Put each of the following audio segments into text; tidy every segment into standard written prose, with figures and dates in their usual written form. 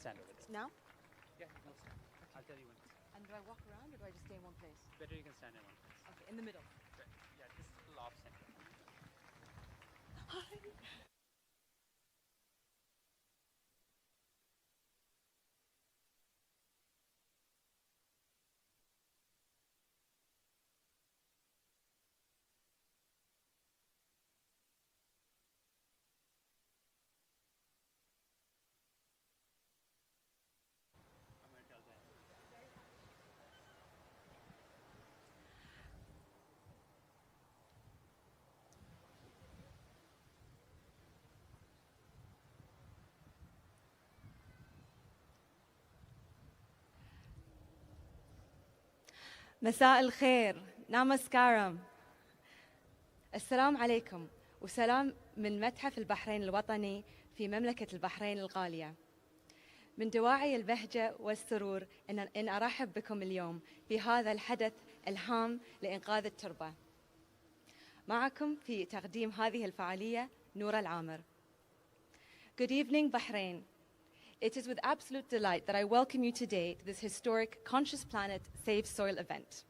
stand over there. Now? Yeah, no stand. I'll tell you when. And do I walk around or do I just stay in one place? Better you can stand in one place. Okay, in the middle. Right. Yeah, just a little off center. I'm going to tell them. مساء الخير، نامسكارم. السلام عليكم وسلام من متحف البحرين الوطني في مملكة البحرين الغالية. من دواعي البهجة والسرور إن أرحب بكم اليوم في هذا الحدث الهام لإنقاذ التربة. معكم في تقديم هذه الفعالية نورة العامر. Good evening, Bahrain. It is with absolute delight that I welcome you today to this historic Conscious Planet Save Soil event.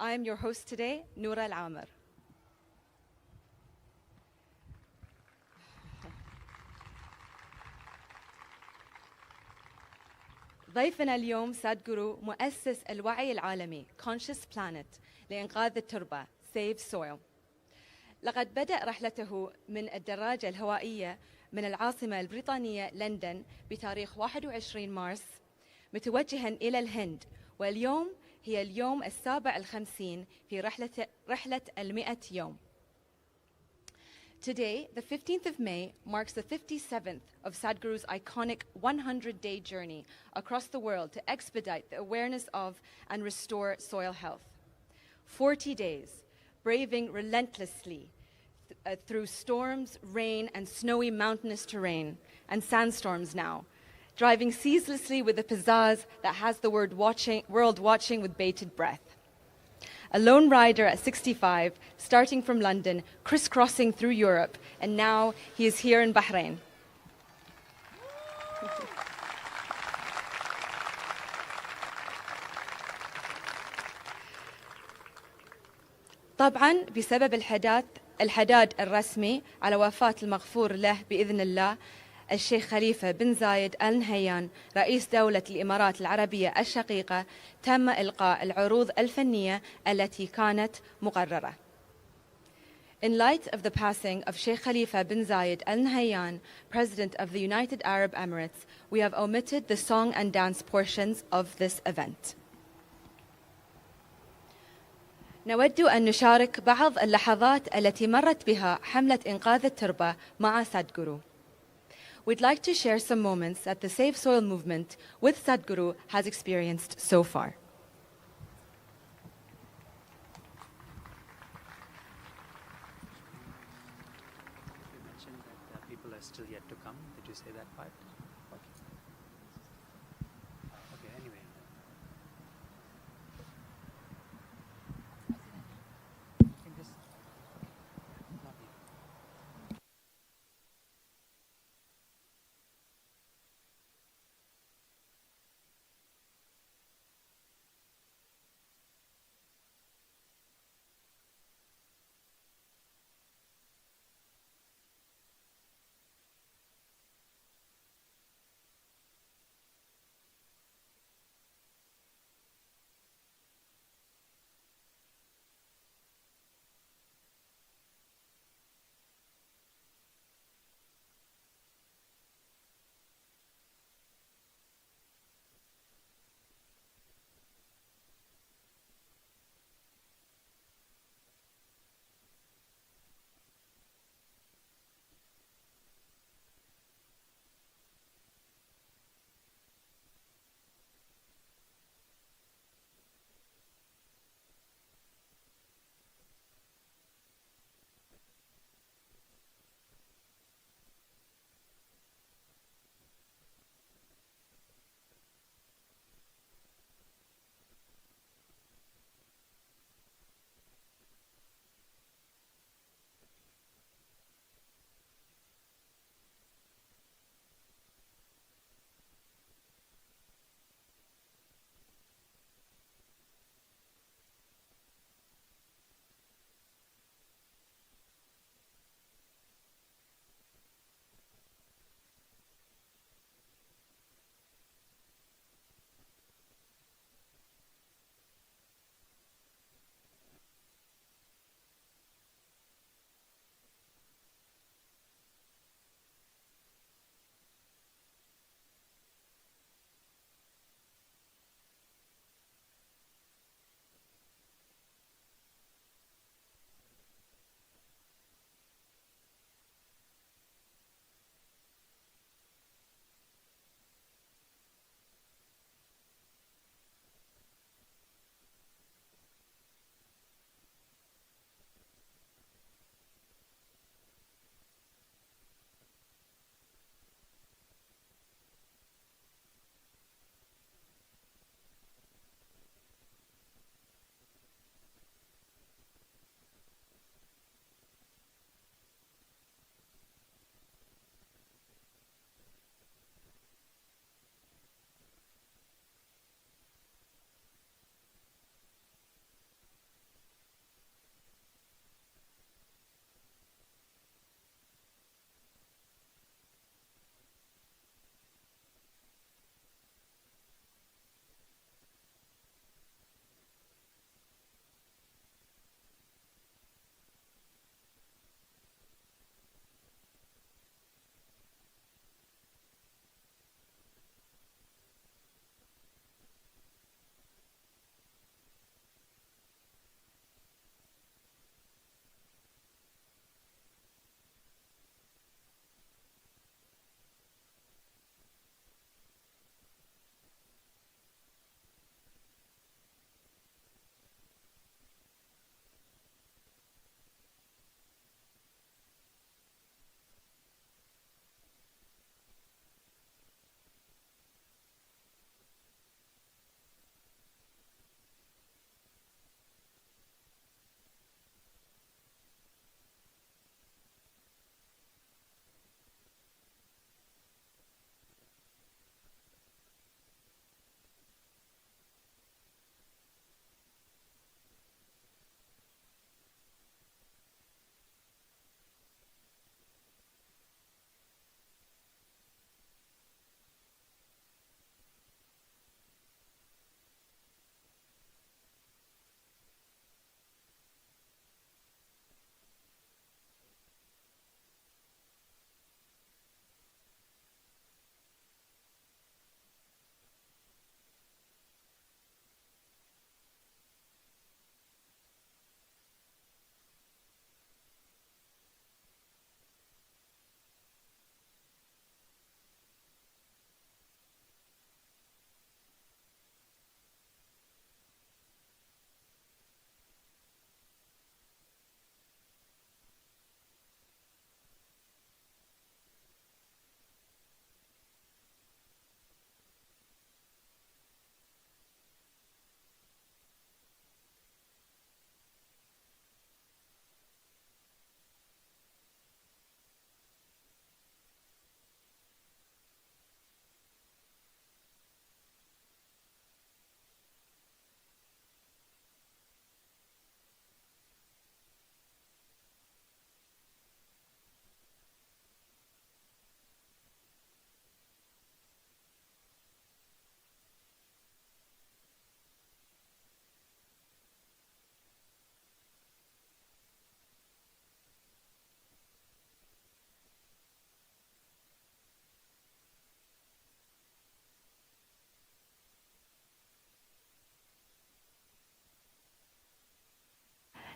I am your host today, Noura Al-Amir. ضيفنا اليوم سادغورو مؤسس الوعي العالمي Conscious Planet لإنقاذ التربة Save Soil. لقد بدأ رحلته من الدراجة الهوائية من العاصمة البريطانية لندن بتاريخ 21 مارس متوجها إلى الهند، واليوم هي اليوم ال57 في رحلة 100 يوم. Today, the 15th of May, marks the 57th of Sadhguru's iconic 100-day journey across the world to expedite the awareness of and restore soil health. 40 days, braving relentlessly through storms, rain, and snowy mountainous terrain, and sandstorms now, driving ceaselessly with a pizzazz that has the world watching with bated breath. A lone rider at 65, starting from London, crisscrossing through Europe, and now he is here in Bahrain. طبعاً بسبب الحداد الرسمي على وفاة المغفور له بإذن الله الشيخ خليفة بن زايد آل نهيان رئيس دولة الإمارات العربية الشقيقة، تم إلقاء العروض الفنية التي كانت مقررة. In light of the passing of Sheikh Khalifa bin Zayed Al Nahyan, President of the United Arab Emirates, we have omitted the song and dance portions of this event. نود أن نشارك بعض اللحظات التي مرت بها حملة إنقاذ التربة مع Sadhguru. We'd like to share some moments that the Save Soil movement with Sadhguru has experienced so far. You mentioned that people are still yet to come. Did you say that part? Okay. Okay, anyway. In this. Lovely.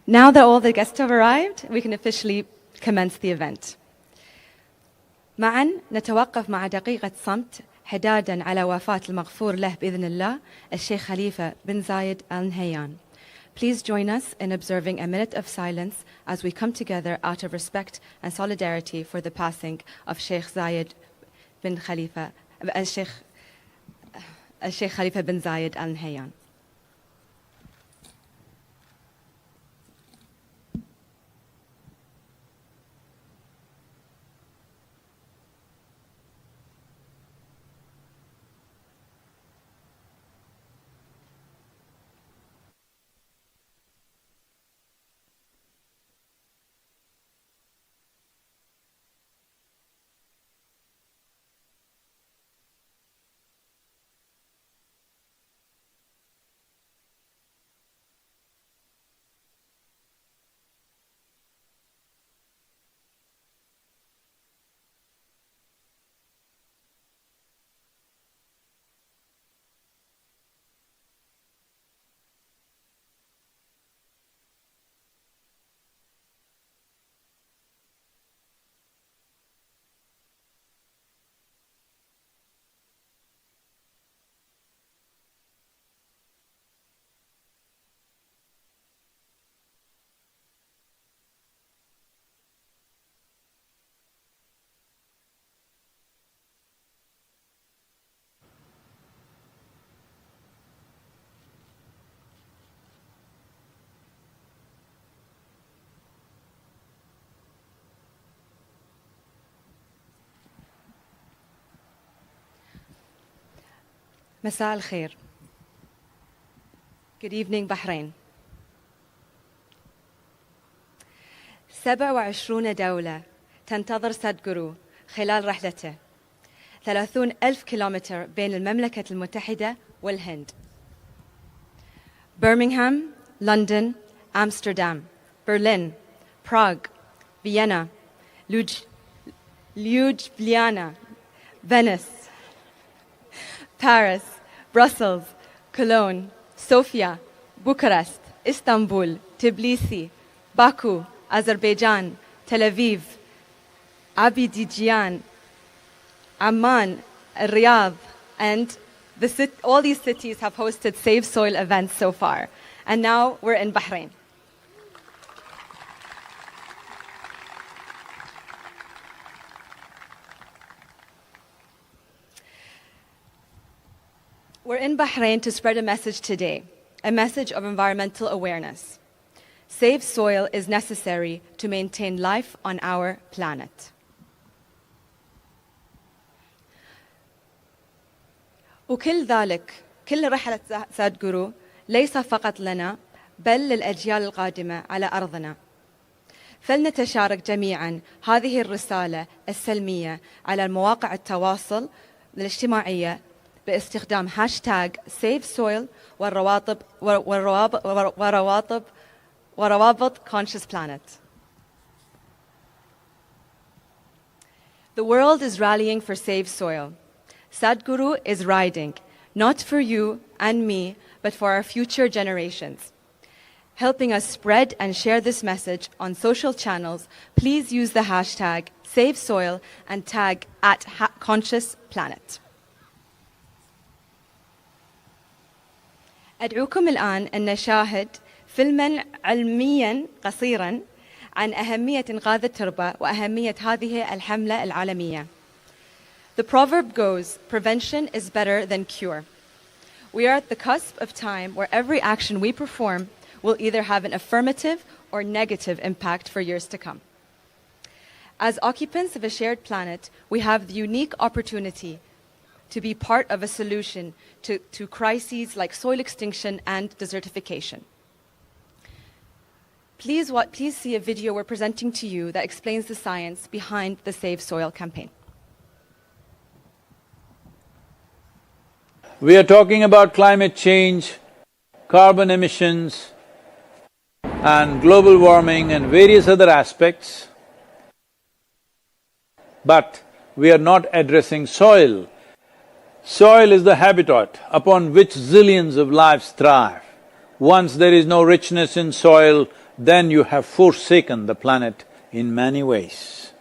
Now that all the guests have arrived, we can officially commence the event. معا نتوقف مع دقيقة صمت حدادا على وفاة المغفور له بإذن الله الشيخ خليفة بن زايد آل نهيان. Please join us in observing a minute of silence as we come together out of respect and solidarity for the passing of Sheikh Zayed bin Khalifa, Sheikh Khalifa bin Zayed Al Nahyan. مساء الخير. Good evening, Bahrain. 27 دولة تنتظر سادغورو خلال رحلته. 30,000 كيلومتر بين المملكة المتحدة والهند. برمنغهام، لندن، أمستردام، برلين، براغ، فيينا، ليوبليانا، فينيس، باريس، Brussels, Cologne, Sofia, Bucharest, Istanbul, Tbilisi, Baku, Azerbaijan, Tel Aviv, Abidjan, Amman, Riyadh, and all these cities have hosted Save Soil events so far. And now we're in Bahrain. We're in Bahrain to spread a message today, a message of environmental awareness. Save soil is necessary to maintain life on our planet. وكل ذلك، كل رحلة سادغورو ليس فقط لنا بل للأجيال القادمة على أرضنا. فلنتشارك جميعاً هذه الرسالة السلمية على مواقع التواصل الاجتماعية باستخدام هاشتاغ Save Soil وروابط Conscious Planet. The world is rallying for Save Soil. Sadhguru is riding, not for you and me, but for our future generations. Helping us spread and share this message on social channels, please use the hashtag Save Soil and tag @Conscious Planet. أدعوكم الآن أن نشاهد فيلماً علمياً قصيراً عن أهمية إنقاذ التربة وأهمية هذه الحملة العالمية. The proverb goes, prevention is better than cure. We are at the cusp of time where every action we perform will either have an affirmative or negative impact for years to come. As occupants of a shared planet, we have the unique opportunity to be part of a solution to crises like soil extinction and desertification. Please see a video we're presenting to you that explains the science behind the Save Soil campaign. We are talking about climate change, carbon emissions, and global warming and various other aspects, but we are not addressing soil. Soil is the habitat upon which zillions of lives thrive. Once there is no richness in soil, then you have forsaken the planet in many ways.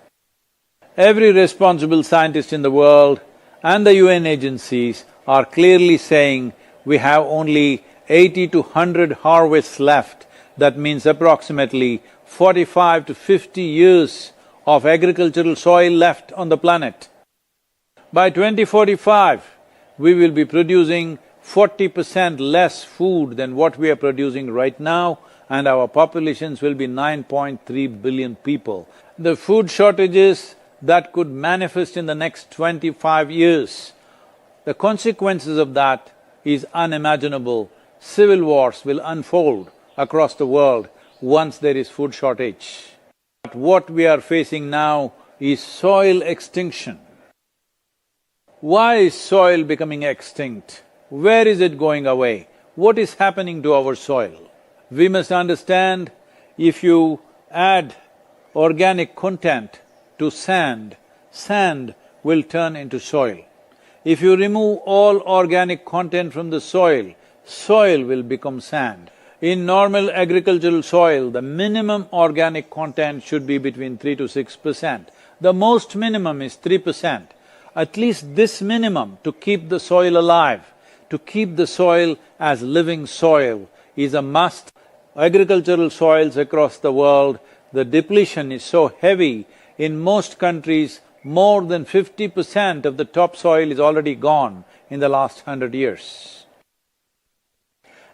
Every responsible scientist in the world and the UN agencies are clearly saying we have only 80 to 100 harvests left. That means approximately 45 to 50 years of agricultural soil left on the planet. By 2045, we will be producing 40% less food than what we are producing right now, and our populations will be 9.3 billion people. The food shortages that could manifest in the next 25 years, the consequences of that is unimaginable. Civil wars will unfold across the world once there is food shortage. But what we are facing now is soil extinction. Why is soil becoming extinct? Where is it going away? What is happening to our soil? We must understand, if you add organic content to sand, sand will turn into soil. If you remove all organic content from the soil, soil will become sand. In normal agricultural soil, the minimum organic content should be between 3 to 6%. The most minimum is 3%. At least this minimum to keep the soil alive, to keep the soil as living soil is a must. Agricultural soils across the world, the depletion is so heavy, in most countries, more than 50% of the topsoil is already gone in the last 100 years.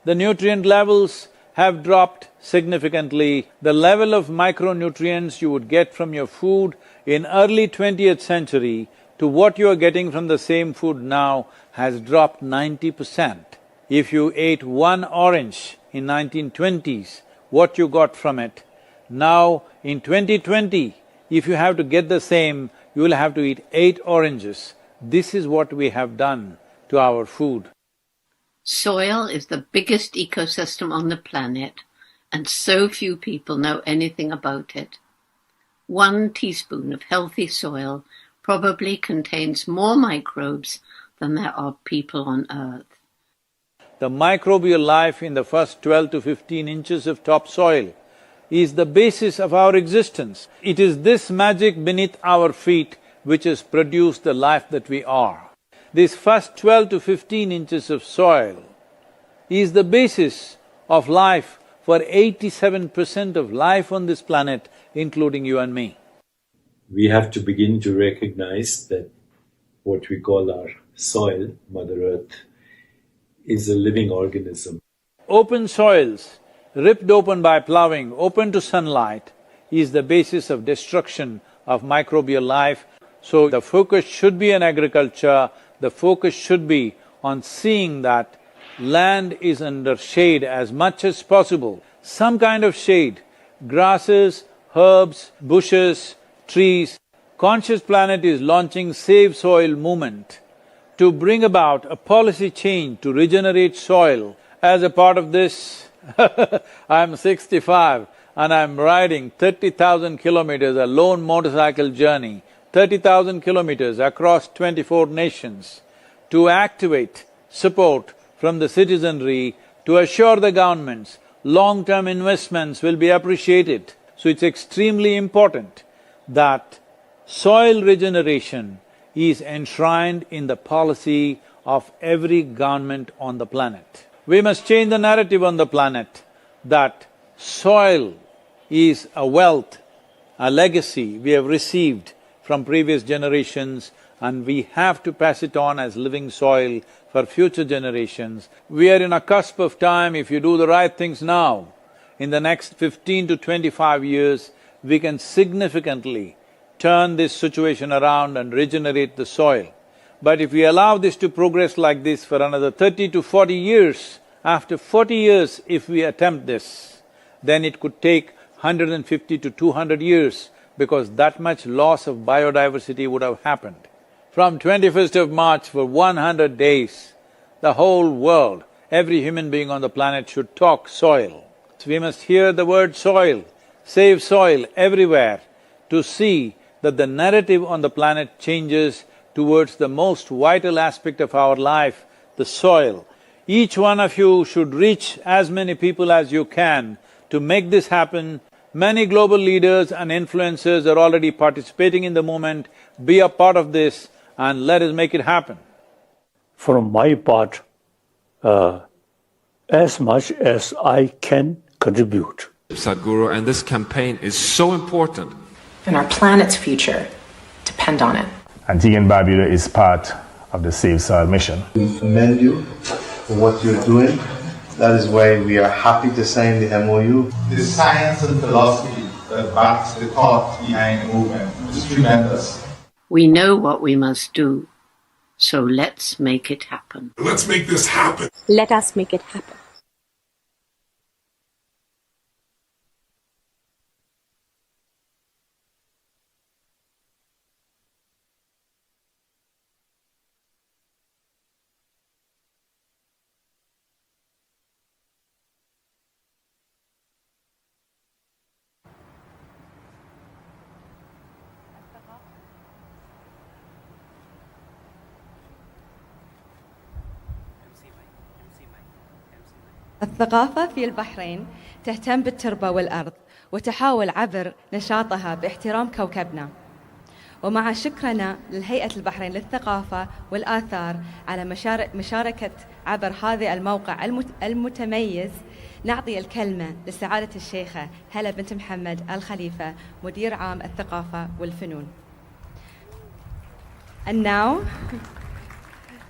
The nutrient levels have dropped significantly. The level of micronutrients you would get from your food in early 20th century to what you are getting from the same food now has dropped 90%. If you ate one orange in 1920s, what you got from it, now in 2020, if you have to get the same, you will have to eat 8 oranges. This is what we have done to our food. Soil is the biggest ecosystem on the planet, and so few people know anything about it. 1 teaspoon of healthy soil probably contains more microbes than there are people on Earth. The microbial life in the first 12 to 15 inches of topsoil is the basis of our existence. It is this magic beneath our feet which has produced the life that we are. This first 12 to 15 inches of soil is the basis of life for 87% of life on this planet, including you and me. We have to begin to recognize that what we call our soil, Mother Earth, is a living organism. Open soils, ripped open by ploughing, open to sunlight, is the basis of destruction of microbial life. So the focus should be on agriculture, the focus should be on seeing that land is under shade as much as possible. Some kind of shade, grasses, herbs, bushes, trees. Conscious Planet is launching Save Soil movement to bring about a policy change to regenerate soil. As a part of this, I'm 65 and I'm riding 30,000 kilometers, a lone motorcycle journey, 30,000 kilometers across 24 nations to activate support from the citizenry to assure the governments long-term investments will be appreciated. So it's extremely important that soil regeneration is enshrined in the policy of every government on the planet. We must change the narrative on the planet that soil is a wealth, a legacy we have received from previous generations, and we have to pass it on as living soil for future generations. We are in a cusp of time. If you do the right things now, in the next 15 to 25 years, we can significantly turn this situation around and regenerate the soil. But if we allow this to progress like this for another 30 to 40 years, after 40 years if we attempt this, then it could take 150 to 200 years because that much loss of biodiversity would have happened. From 21st of March for 100 days, the whole world, every human being on the planet should talk soil. So we must hear the word soil, save soil everywhere to see that the narrative on the planet changes towards the most vital aspect of our life, the soil. Each one of you should reach as many people as you can to make this happen. Many global leaders and influencers are already participating in the movement. Be a part of this and let us make it happen. From my part, as much as I can contribute. Sadhguru, and this campaign is so important. And our planet's future depend on it. Antigua and Barbuda is part of the Save Soil mission. We commend you for what you're doing. That is why we are happy to sign the MOU. The science and philosophy that backs the thought behind the movement is tremendous. We know what we must do, so let's make it happen. Let's make this happen. Let us make it happen. الثقافة في البحرين تهتم بالتربة والأرض وتحاول عبر نشاطها باحترام كوكبنا. ومع شكرنا للهيئة البحرين للثقافة والآثار على مشاركة عبر هذا الموقع المتميز، نعطي الكلمة لسعادة الشيخة هلا بنت محمد الخليفة مدير عام الثقافة والفنون. And now,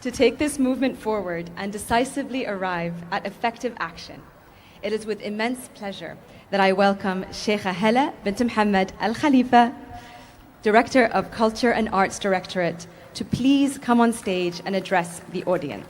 to take this movement forward and decisively arrive at effective action, it is with immense pleasure that I welcome Sheikha Hala bint Muhammad Al Khalifa, Director of Culture and Arts Directorate, to please come on stage and address the audience.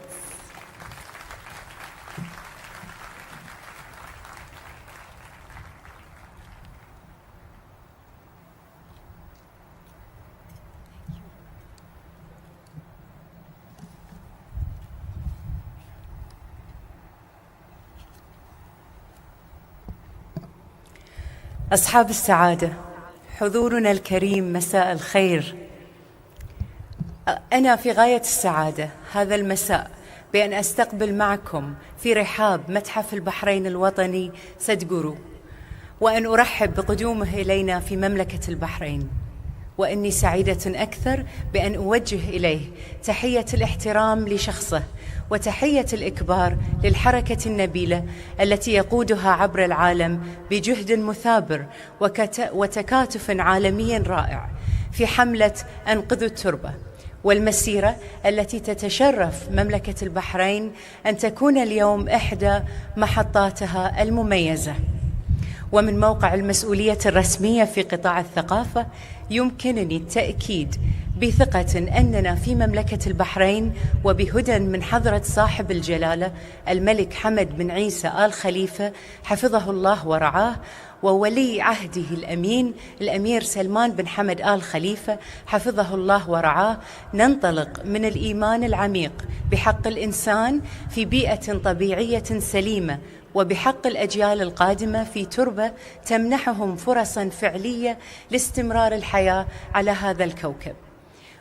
أصحاب السعادة، حضورنا الكريم، مساء الخير. أنا في غاية السعادة هذا المساء بأن أستقبل معكم في رحاب متحف البحرين الوطني سادهغورو، وأن أرحب بقدومه إلينا في مملكة البحرين. وإني سعيدة أكثر بأن أوجه إليه تحية الاحترام لشخصه وتحية الإكبار للحركة النبيلة التي يقودها عبر العالم بجهد مثابر وتكاتف عالمي رائع في حملة أنقذوا التربة، والمسيرة التي تتشرف مملكة البحرين أن تكون اليوم إحدى محطاتها المميزة. ومن موقع المسؤولية الرسمية في قطاع الثقافة يمكنني التأكيد بثقة أننا في مملكة البحرين وبهدى من حضرة صاحب الجلالة الملك حمد بن عيسى آل خليفة حفظه الله ورعاه، وولي عهده الأمين الأمير سلمان بن حمد آل خليفة حفظه الله ورعاه، ننطلق من الإيمان العميق بحق الإنسان في بيئة طبيعية سليمة، وبحق الأجيال القادمة في تربة تمنحهم فرصاً فعلية لاستمرار الحياة على هذا الكوكب.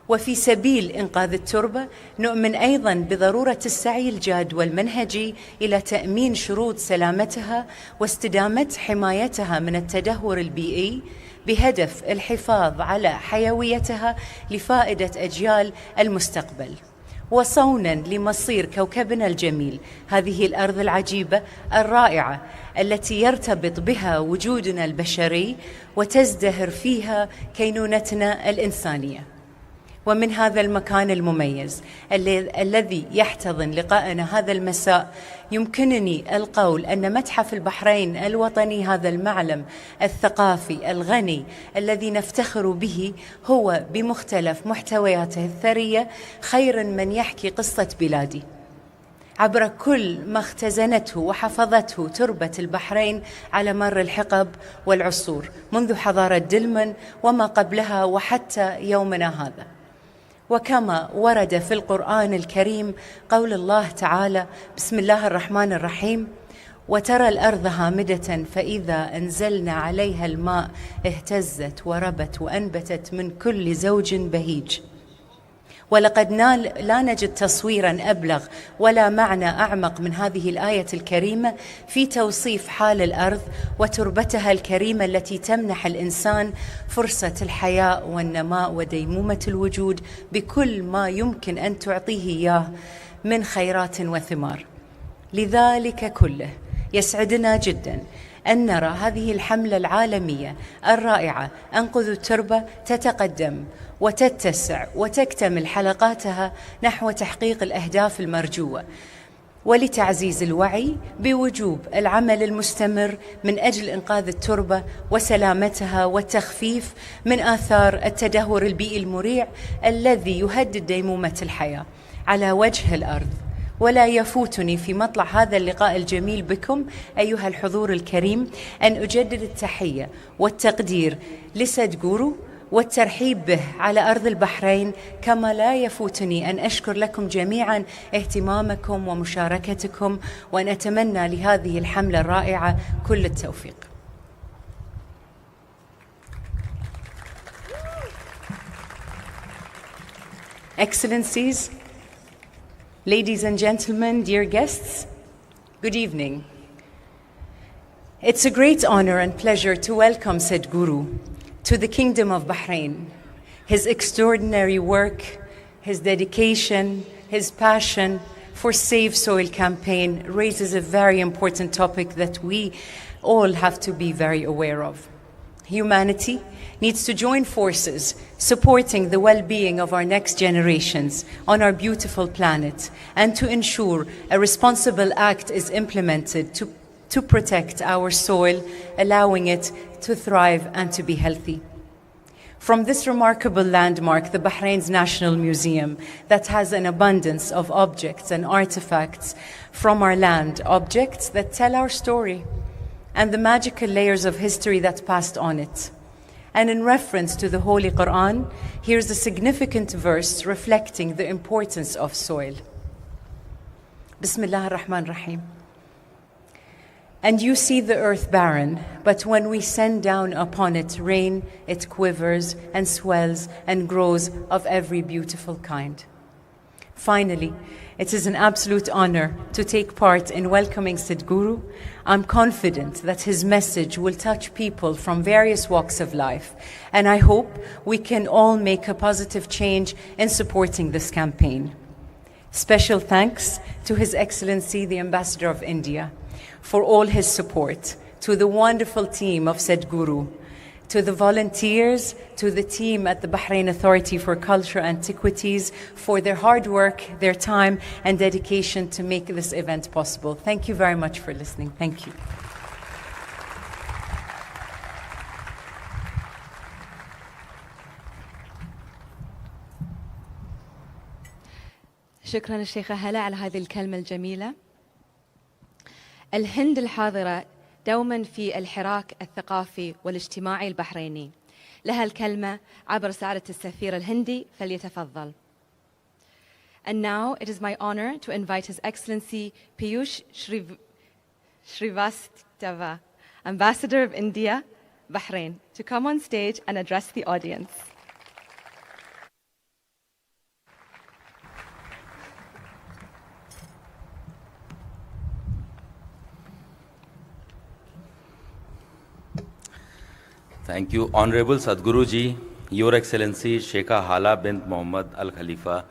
وفي سبيل إنقاذ التربة نؤمن أيضاً بضرورة السعي الجاد والمنهجي إلى تأمين شروط سلامتها واستدامة حمايتها من التدهور البيئي بهدف الحفاظ على حيويتها لفائدة أجيال المستقبل، وصونا لمصير كوكبنا الجميل، هذه الأرض العجيبة الرائعة التي يرتبط بها وجودنا البشري وتزدهر فيها كينونتنا الإنسانية. ومن هذا المكان المميز الذي يحتضن لقاءنا هذا المساء يمكنني القول أن متحف البحرين الوطني، هذا المعلم الثقافي الغني الذي نفتخر به، هو بمختلف محتوياته الثرية خير من يحكي قصة بلادي عبر كل ما اختزنته وحفظته تربة البحرين على مر الحقب والعصور، منذ حضارة دلمن وما قبلها وحتى يومنا هذا. وكما ورد في القرآن الكريم قول الله تعالى: بسم الله الرحمن الرحيم: وترى الأرض هامدة فإذا أنزلنا عليها الماء اهتزت وربت وأنبتت من كل زوج بهيج. ولقد لا نجد تصويراً أبلغ ولا معنى أعمق من هذه الآية الكريمة في توصيف حال الأرض وتربتها الكريمة التي تمنح الإنسان فرصة الحياة والنماء وديمومة الوجود بكل ما يمكن أن تعطيه إياه من خيرات وثمار. لذلك كله يسعدنا جداً أن نرى هذه الحملة العالمية الرائعة أنقذوا التربة تتقدم وتتسع وتكتمل حلقاتها نحو تحقيق الأهداف المرجوة، ولتعزيز الوعي بوجوب العمل المستمر من أجل إنقاذ التربة وسلامتها والتخفيف من آثار التدهور البيئي المريع الذي يهدد ديمومة الحياة على وجه الأرض. ولا يفوتني في مطلع هذا اللقاء الجميل بكم أيها الحضور الكريم أن أجدد التحية والتقدير لسادغورو والترحيب به على أرض البحرين، كما لا يفوتني أن أشكر لكم جميعا اهتمامكم ومشاركتكم، وأن أتمنى لهذه الحملة الرائعة كل التوفيق. Excellencies, ladies and gentlemen, dear guests, good evening. It's a great honor and pleasure to welcome Sadhguru to the Kingdom of Bahrain. His extraordinary work, his dedication, his passion for Save Soil campaign raises a very important topic that we all have to be very aware of. Humanity needs to join forces supporting the well-being of our next generations on our beautiful planet, and to ensure a responsible act is implemented to protect our soil, allowing it to thrive and to be healthy. From this remarkable landmark, the Bahrain's National Museum, that has an abundance of objects and artifacts from our land, objects that tell our story and the magical layers of history that passed on it. And in reference to the Holy Quran, here's a significant verse reflecting the importance of soil. Bismillah ar-Rahman ar-Rahim. And you see the earth barren, but when we send down upon it rain, it quivers and swells and grows of every beautiful kind. Finally, it is an absolute honor to take part in welcoming Sadhguru. I'm confident that his message will touch people from various walks of life, and I hope we can all make a positive change in supporting this campaign. Special thanks to His Excellency the Ambassador of India for all his support, to the wonderful team of Sadhguru, to the volunteers, to the team at the Bahrain Authority for Cultural Antiquities for their hard work, their time and dedication to make this event possible. Thank you very much for listening. Thank you. شكرا الشيخة هلا على هذه الكلمة الجميلة. الهند الحاضرة دوما في الحراك الثقافي والاجتماعي البحريني. لها الكلمة عبر سعادة السفير الهندي، فليتفضل. And now it is my honor to invite His Excellency Piyush Shrivastava, Ambassador of India, Bahrain, to come on stage and address the audience. Thank you, Honorable Sadhguru Ji, Your Excellency Sheikha Hala bint Mohammad Al Khalifa,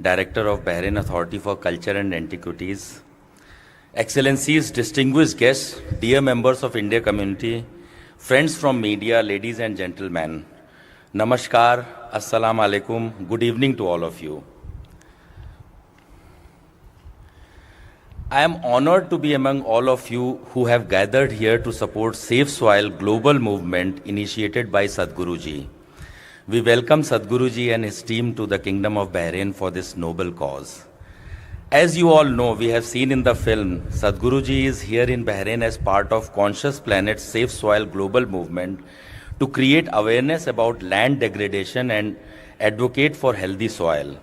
Director of Bahrain Authority for Culture and Antiquities, Excellencies, distinguished guests, dear members of India community, friends from media, ladies and gentlemen, Namaskar, Assalamu Alaikum, good evening to all of you. I am honored to be among all of you who have gathered here to support Save Soil global movement initiated by Sadhguru Ji. We welcome Sadhguru Ji and his team to the Kingdom of Bahrain for this noble cause. As you all know, we have seen in the film, Sadhguru Ji is here in Bahrain as part of Conscious Planet Save Soil global movement to create awareness about land degradation and advocate for healthy soil.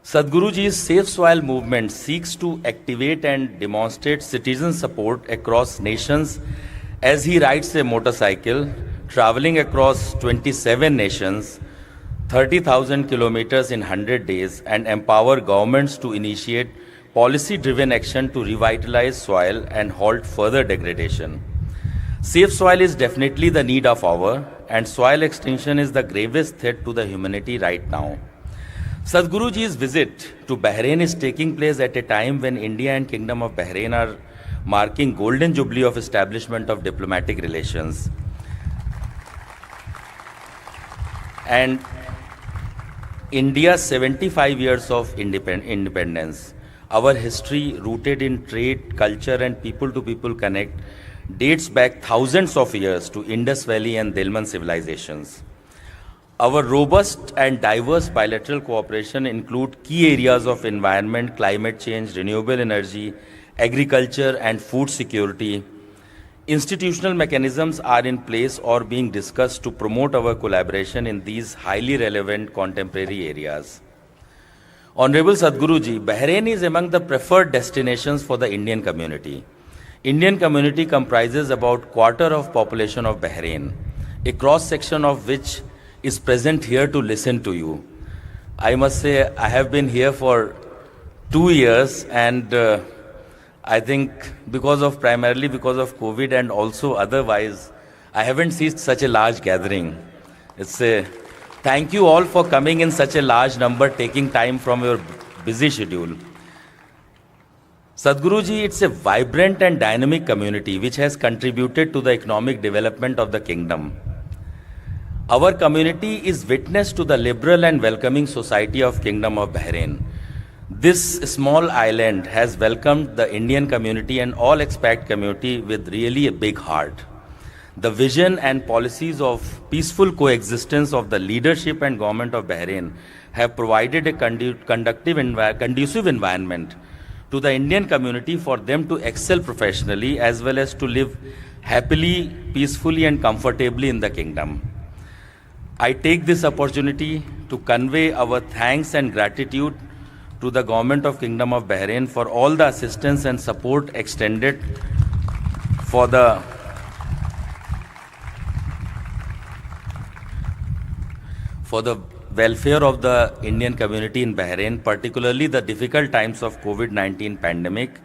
Sadhguru Ji's Save Soil movement seeks to activate and demonstrate citizen support across nations as he rides a motorcycle, traveling across 27 nations 30,000 kilometers in 100 days and empower governments to initiate policy-driven action to revitalize soil and halt further degradation. Safe soil is definitely the need of hour, and soil extinction is the gravest threat to the humanity right now. Sadhguruji's visit to Bahrain is taking place at a time when India and Kingdom of Bahrain are marking golden jubilee of establishment of diplomatic relations. And India's 75 years of independence, our history rooted in trade, culture and people-to-people connect dates back thousands of years to Indus Valley and Delman civilizations. Our robust and diverse bilateral cooperation include key areas of environment, climate change, renewable energy, agriculture and food security. Institutional mechanisms are in place or being discussed to promote our collaboration in these highly relevant contemporary areas. Honorable Sadhguruji, Bahrain is among the preferred destinations for the Indian community. Indian community comprises about quarter of population of Bahrain, a cross-section of which is present here to listen to you. I must say I have been here for 2 years and I think primarily because of COVID and also otherwise, I haven't seen such a large gathering. Thank you all for coming in such a large number, taking time from your busy schedule. Sadhguruji, it's a vibrant and dynamic community which has contributed to the economic development of the kingdom. Our community is witness to the liberal and welcoming society of Kingdom of Bahrain. This small island has welcomed the Indian community and all expat community with really a big heart. The vision and policies of peaceful coexistence of the leadership and government of Bahrain have provided a conducive environment to the Indian community for them to excel professionally as well as to live happily, peacefully and comfortably in the kingdom. I take this opportunity to convey our thanks and gratitude to the government of Kingdom of Bahrain for all the assistance and support extended for the welfare of the Indian community in Bahrain, particularly the difficult times of COVID-19 pandemic,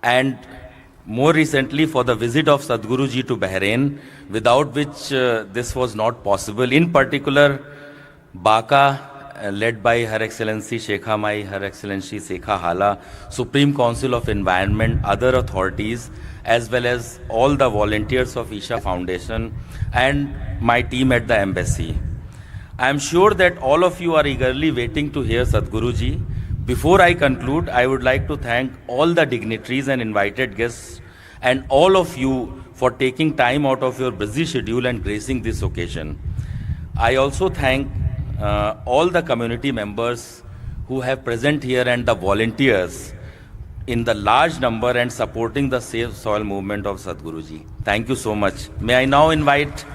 and more recently for the visit of Sadhguruji to Bahrain, without which this was not possible. In particular, Baka, led by Her Excellency Sheikha Mai, Her Excellency Sheikha Hala, Supreme Council of Environment, other authorities, as well as all the volunteers of Isha Foundation and my team at the embassy. I am sure that all of you are eagerly waiting to hear Sadhguruji. Before I conclude, I would like to thank all the dignitaries and invited guests and all of you for taking time out of your busy schedule and gracing this occasion. I also thank all the community members who have present here and the volunteers in the large number and supporting the Safe Soil movement of Sadhguruji. Thank you so much. May I now invite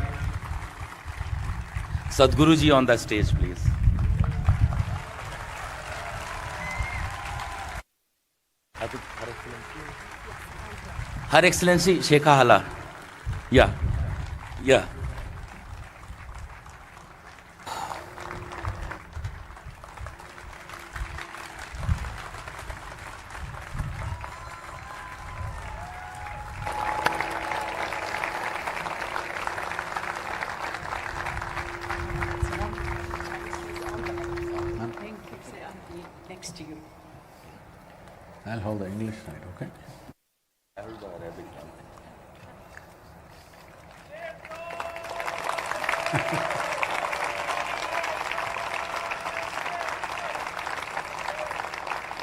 Sadhguruji on the stage, please. Her Excellency Sheikha Hala. Yeah. Next to you. I'll hold the English side, okay? I hold the Arabic one.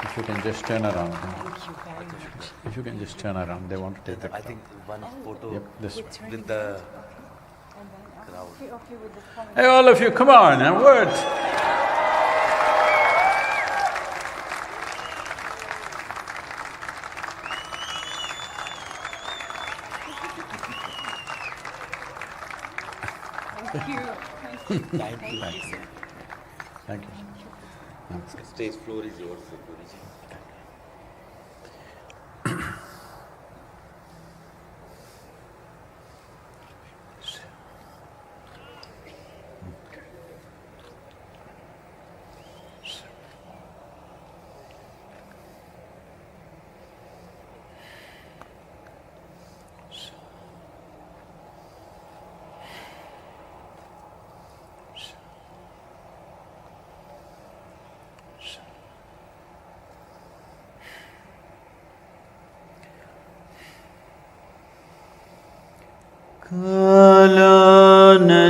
If you can just turn around. Thank you very much. If you can just turn around, they want to take the… I think one photo this way. with the crowd. Hey, all of you, come on, a word. Thank you. Thank you. Thank you. The stage floor is yours, Sadhguruji.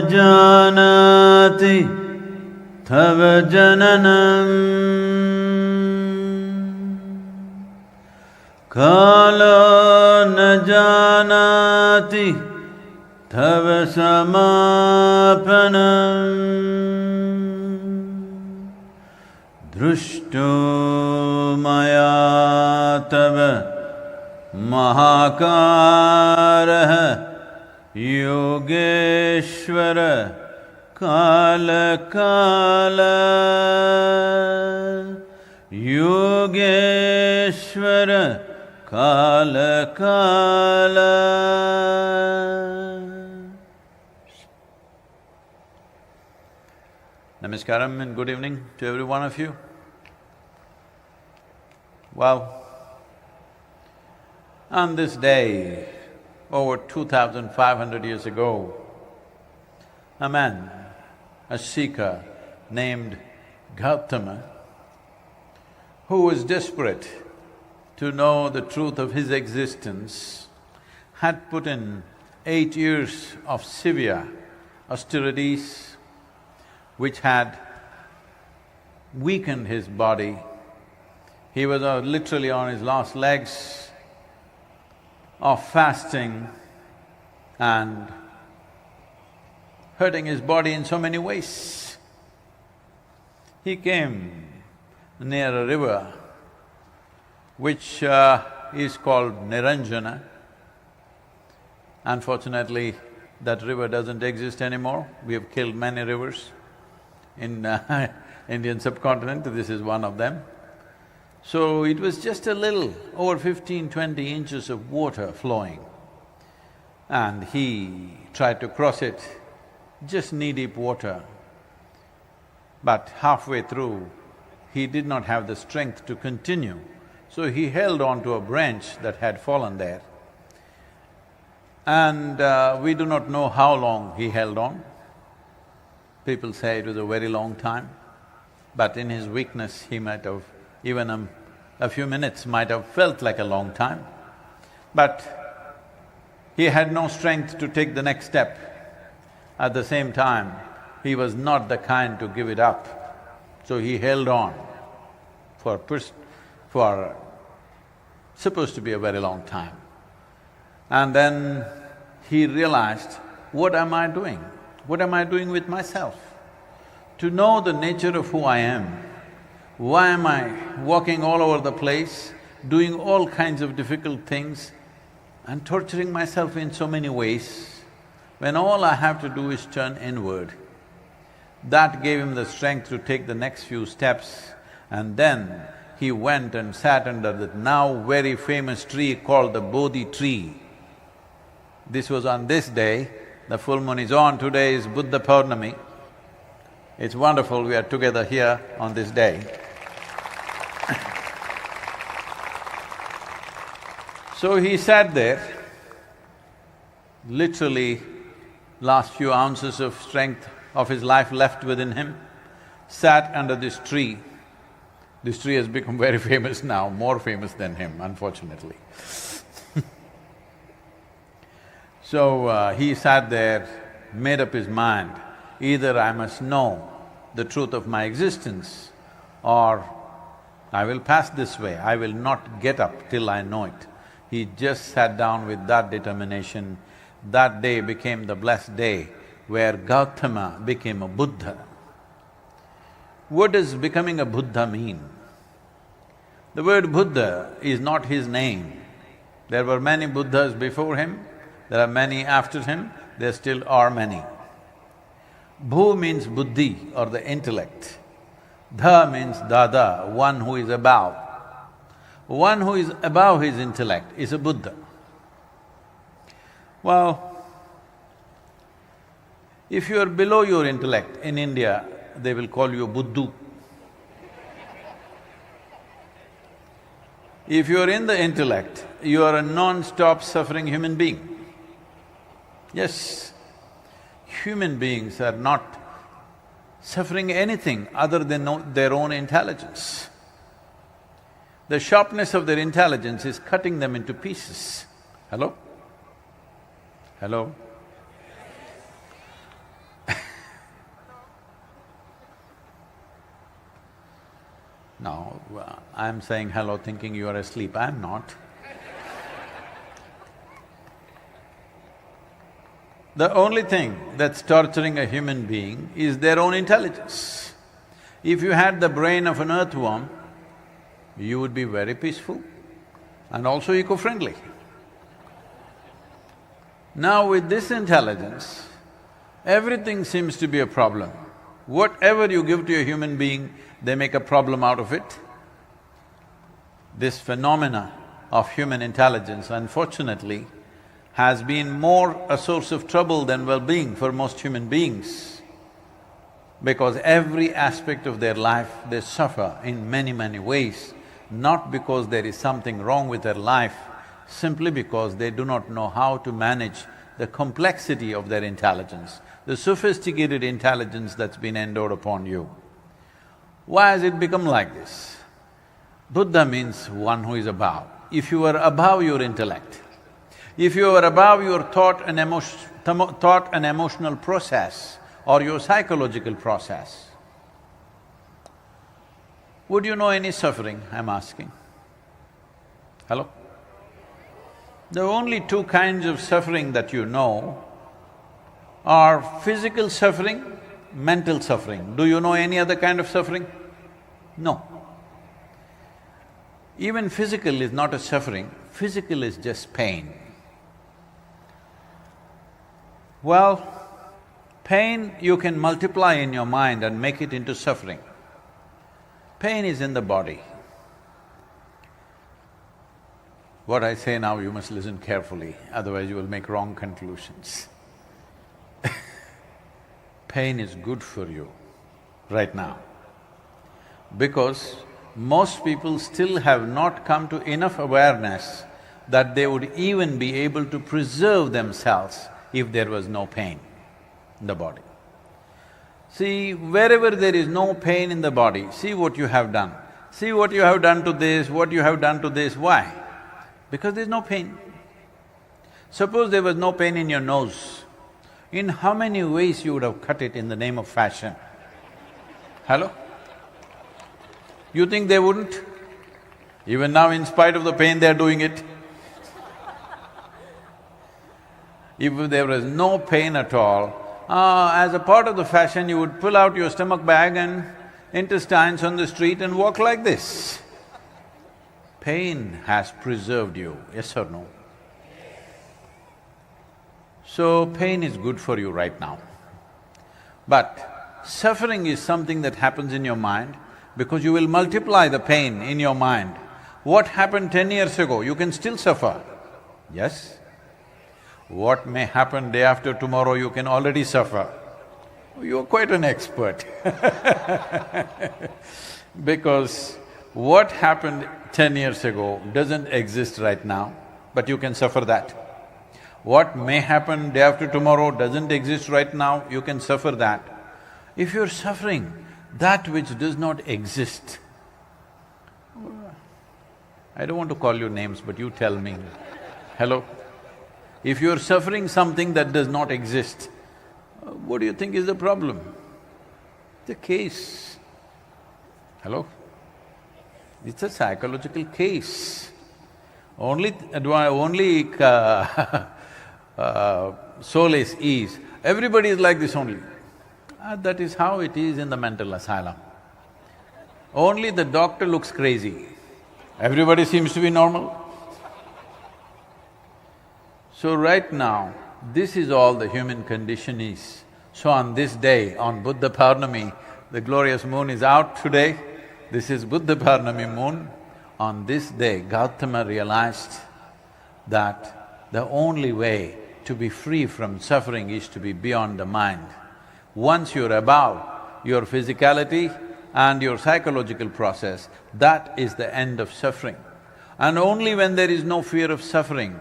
janati tava jananam kalo na janati tava samapanam drushto maya tava mahakaraha yogeshvara kala kala yogeshvara kala kala. Namaskaram and good evening to every one of you. Well, on this day, over 2,500 years ago, a man, a seeker named Gautama, who was desperate to know the truth of his existence, had put in 8 years of severe austerities which had weakened his body. He was literally on his last legs of fasting and hurting his body in so many ways. He came near a river which is called Niranjana. Unfortunately, that river doesn't exist anymore. We have killed many rivers in Indian subcontinent, this is one of them. So it was just a little, over 15–20 inches of water flowing. And he tried to cross it, just knee-deep water. But halfway through, he did not have the strength to continue. So he held on to a branch that had fallen there. And we do not know how long he held on. People say it was a very long time, but in his weakness he might have… even a few minutes might have felt like a long time. But he had no strength to take the next step. At the same time, he was not the kind to give it up. So he held on for supposed to be a very long time. And then he realized, what am I doing? What am I doing with myself? To know the nature of who I am, why am I walking all over the place, doing all kinds of difficult things and torturing myself in so many ways, when all I have to do is turn inward? That gave him the strength to take the next few steps, and then he went and sat under that now very famous tree called the Bodhi tree. This was on this day, the full moon is on, today is Buddha Purnami. It's wonderful we are together here on this day. So he sat there, literally last few ounces of strength of his life left within him, sat under this tree. This tree has become very famous now, more famous than him, unfortunately. So he sat there, made up his mind, either I must know the truth of my existence or I will pass this way, I will not get up till I know it. He just sat down with that determination. That day became the blessed day where Gautama became a Buddha. What does becoming a Buddha mean? The word Buddha is not his name. There were many Buddhas before him, there are many after him, there still are many. Bhu means buddhi or the intellect. Dha means dada, one who is above. One who is above his intellect is a Buddha. Well, if you are below your intellect, in India, they will call you Buddhu. If you are in the intellect, you are a non-stop suffering human being. Yes, human beings are not suffering anything other than their own intelligence. The sharpness of their intelligence is cutting them into pieces. Hello? Hello? No, I'm saying hello thinking you are asleep, I'm not. The only thing that's torturing a human being is their own intelligence. If you had the brain of an earthworm, you would be very peaceful and also eco-friendly. Now with this intelligence, everything seems to be a problem. Whatever you give to a human being, they make a problem out of it. This phenomena of human intelligence, unfortunately, has been more a source of trouble than well-being for most human beings, because every aspect of their life they suffer in many ways, not because there is something wrong with their life, simply because they do not know how to manage the complexity of their intelligence, the sophisticated intelligence that's been endowed upon you. Why has it become like this? Buddha means one who is above. If you are above your intellect, if you are above your thought and emotional process or your psychological process, would you know any suffering, I'm asking? Hello? The only two kinds of suffering that you know are physical suffering, mental suffering. Do you know any other kind of suffering? No. Even physical is not a suffering, physical is just pain. Well, pain you can multiply in your mind and make it into suffering. Pain is in the body. What I say now, you must listen carefully, otherwise you will make wrong conclusions. Pain is good for you right now, because most people still have not come to enough awareness that they would even be able to preserve themselves if there was no pain in the body. See, wherever there is no pain in the body, see what you have done. See what you have done to this, what you have done to this, why? Because there's no pain. Suppose there was no pain in your nose, in how many ways you would have cut it in the name of fashion? Hello? You think they wouldn't? Even now, in spite of the pain, they're doing it. If there was no pain at all, as a part of the fashion, you would pull out your stomach bag and intestines on the street and walk like this. Pain has preserved you, yes or no? So, pain is good for you right now. But suffering is something that happens in your mind because you will multiply the pain in your mind. What happened 10 years ago, you can still suffer, yes? What may happen day after tomorrow, you can already suffer. You're quite an expert because what happened 10 years ago doesn't exist right now, but you can suffer that. What may happen day after tomorrow doesn't exist right now, you can suffer that. If you're suffering that which does not exist, I don't want to call you names, but you tell me, hello? If you're suffering something that does not exist, what do you think is the problem? The case. Hello? It's a psychological case. Only solace is, everybody is like this only. That is how it is in the mental asylum. Only the doctor looks crazy. Everybody seems to be normal. So right now, this is all the human condition is. So on this day, on Buddha Purnami, the glorious moon is out today, this is Buddha Purnami moon. On this day, Gautama realized that the only way to be free from suffering is to be beyond the mind. Once you're above your physicality and your psychological process, that is the end of suffering. And only when there is no fear of suffering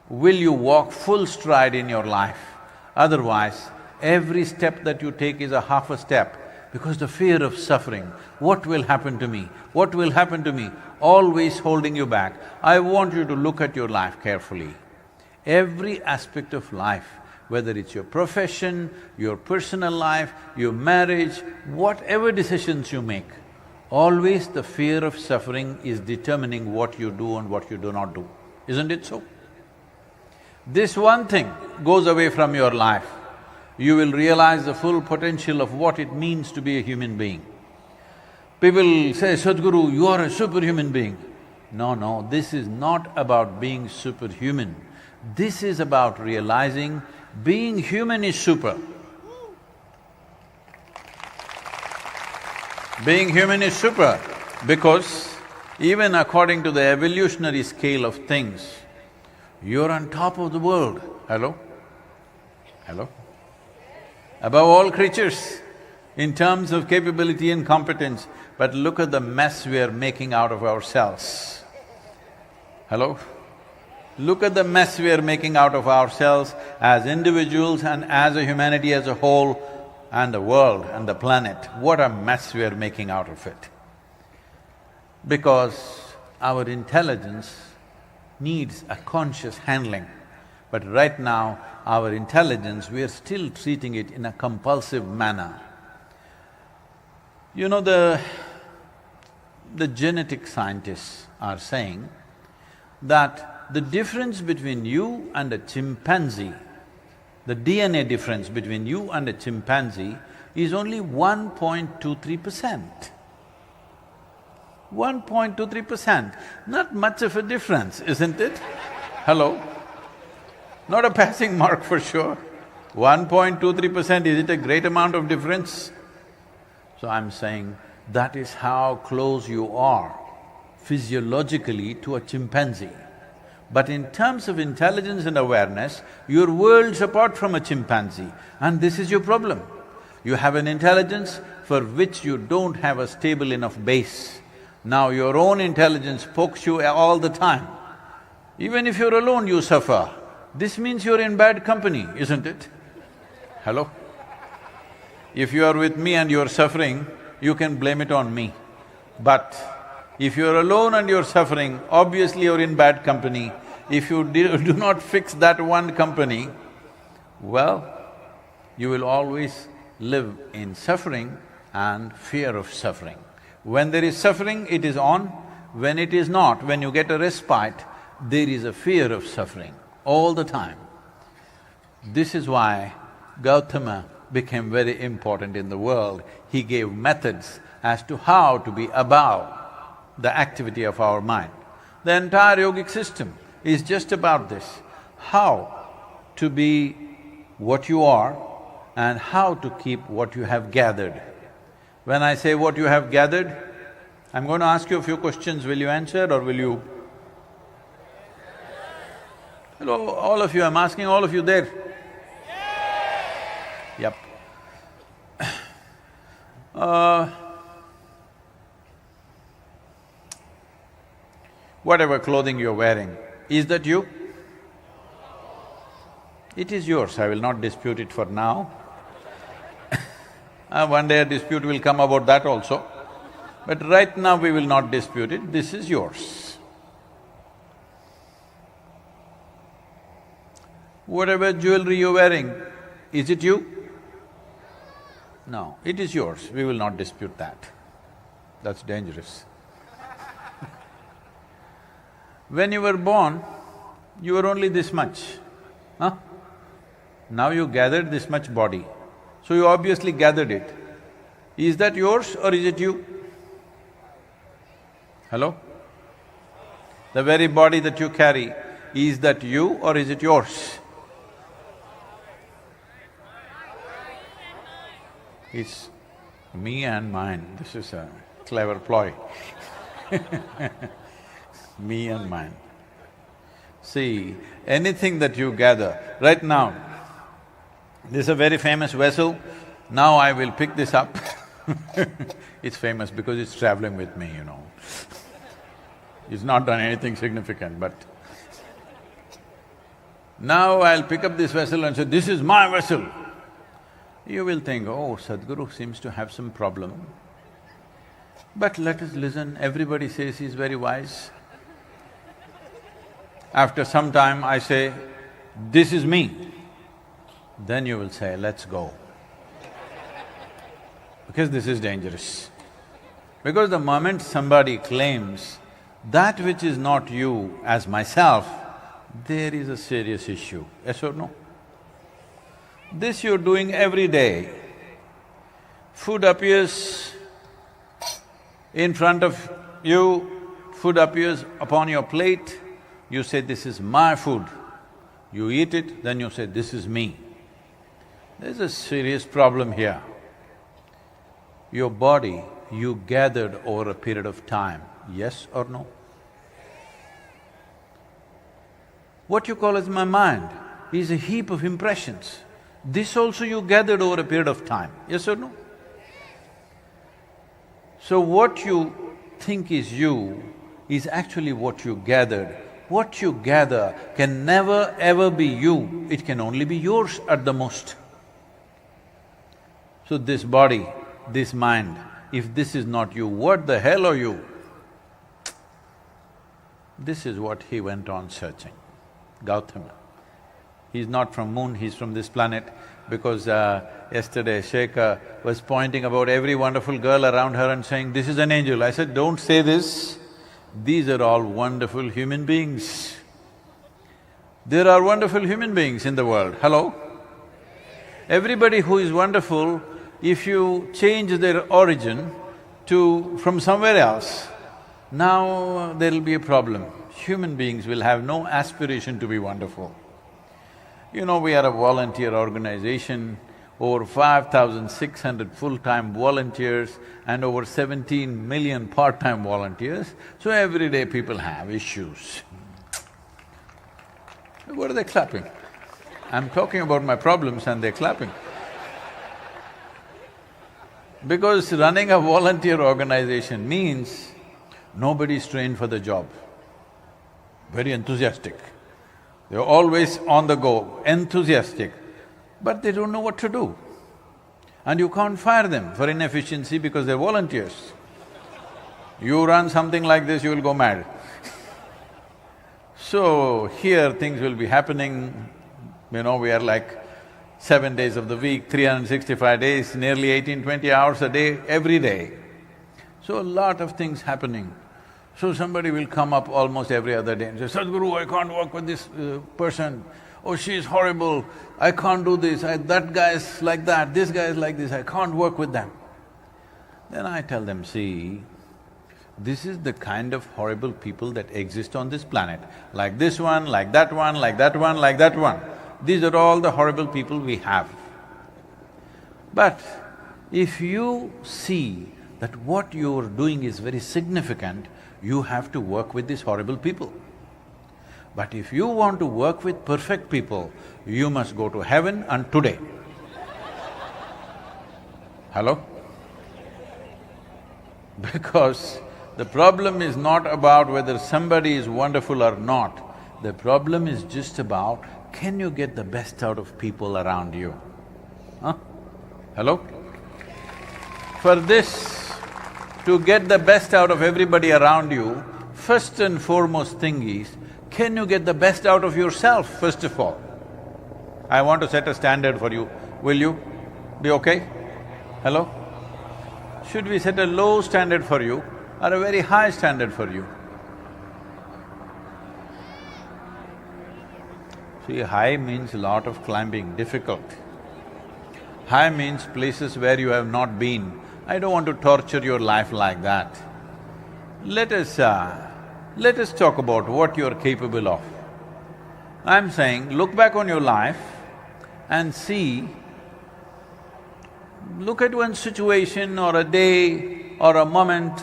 will you walk full stride in your life. Otherwise, every step that you take is a half a step, because the fear of suffering, what will happen to me, what will happen to me, always holding you back. I want you to look at your life carefully. Every aspect of life, whether it's your profession, your personal life, your marriage, whatever decisions you make, always the fear of suffering is determining what you do and what you do not do. Isn't it so? This one thing goes away from your life, you will realize the full potential of what it means to be a human being. People say, Sadhguru, you are a superhuman being. No, this is not about being superhuman. This is about realizing being human is super. Being human is super because even according to the evolutionary scale of things, you're on top of the world. Hello? Hello? Above all creatures in terms of capability and competence, but look at the mess we are making out of ourselves. Hello? Look at the mess we are making out of ourselves as individuals and as a humanity as a whole, and the world and the planet. What a mess we are making out of it. Because our intelligence needs a conscious handling. But right now, our intelligence, we are still treating it in a compulsive manner. You know, the genetic scientists are saying that the difference between you and a chimpanzee, the DNA difference between you and a chimpanzee is only 1.23%. 1.23%, not much of a difference, isn't it? Hello? Not a passing mark for sure. 1.23%, is it a great amount of difference? So I'm saying that is how close you are physiologically to a chimpanzee. But in terms of intelligence and awareness, you're worlds apart from a chimpanzee, and this is your problem. You have an intelligence for which you don't have a stable enough base. Now your own intelligence pokes you all the time. Even if you're alone, you suffer. This means you're in bad company, isn't it? Hello? If you are with me and you're suffering, you can blame it on me. But if you're alone and you're suffering, obviously you're in bad company. If you do not fix that one company, well, you will always live in suffering and fear of suffering. When there is suffering, it is on. When it is not, when you get a respite, there is a fear of suffering all the time. This is why Gautama became very important in the world. He gave methods as to how to be above the activity of our mind. The entire yogic system is just about this, how to be what you are and how to keep what you have gathered. When I say what you have gathered, I'm going to ask you a few questions, will you answer or will you… Hello, all of you, I'm asking all of you there. Yep. Whatever clothing you're wearing, is that you? It is yours, I will not dispute it for now. One day a dispute will come about that also, but right now we will not dispute it, this is yours. Whatever jewelry you're wearing, is it you? No, it is yours, we will not dispute that. That's dangerous. When you were born, you were only this much, huh? Now you gathered this much body, so you obviously gathered it. Is that yours or is it you? Hello? The very body that you carry, is that you or is it yours? It's me and mine, this is a clever ploy. Me and mine. See, anything that you gather, right now, this is a very famous vessel, now I will pick this up. It's famous because it's traveling with me, you know. It's not done anything significant, but now I'll pick up this vessel and say, this is my vessel. You will think, oh, Sadhguru seems to have some problem. But let us listen, everybody says he's very wise. After some time I say, this is me, then you will say, let's go. Because this is dangerous. Because the moment somebody claims that which is not you as myself, there is a serious issue, yes or no? This you're doing every day. Food appears in front of you, food appears upon your plate, you say, this is my food. You eat it, then you say, this is me. There's a serious problem here. Your body, you gathered over a period of time, yes or no? What you call as my mind is a heap of impressions. This also you gathered over a period of time, yes or no? So what you think is you is actually what you gathered. What you gather can never ever be you, it can only be yours at the most. So this body, this mind, if this is not you, what the hell are you? This is what he went on searching, Gautama. He's not from moon, he's from this planet, because yesterday Shekhar was pointing about every wonderful girl around her and saying, this is an angel. I said, don't say this, these are all wonderful human beings. There are wonderful human beings in the world, hello? Everybody who is wonderful, if you change their origin from somewhere else, now there'll be a problem. Human beings will have no aspiration to be wonderful. You know, we are a volunteer organization, over 5,600 full-time volunteers and over 17 million part-time volunteers, so every day people have issues. What are they clapping? I'm talking about my problems and they're clapping. Because running a volunteer organization means nobody's trained for the job, very enthusiastic. They're always on the go, enthusiastic, but they don't know what to do. And you can't fire them for inefficiency because they're volunteers. You run something like this, you will go mad. So here things will be happening, you know, we are like 7 days of the week, 365 days, nearly 18-20 hours a day, every day. So a lot of things happening. So somebody will come up almost every other day and say, Sadhguru, I can't work with this person. Oh, she's horrible, I can't do this, that guy is like that, this guy is like this, I can't work with them. Then I tell them, see, this is the kind of horrible people that exist on this planet. Like this one, like that one, like that one, like that one. These are all the horrible people we have. But if you see that what you're doing is very significant, you have to work with these horrible people. But if you want to work with perfect people, you must go to heaven and today. Hello? Because the problem is not about whether somebody is wonderful or not, the problem is just about, can you get the best out of people around you? Huh? Hello? For this, to get the best out of everybody around you, first and foremost thing is, can you get the best out of yourself, first of all? I want to set a standard for you, will you be okay? Hello? Should we set a low standard for you or a very high standard for you? See, high means a lot of climbing, difficult. High means places where you have not been. I don't want to torture your life like that. Let us talk about what you're capable of. I'm saying, look back on your life and see, look at one situation or a day or a moment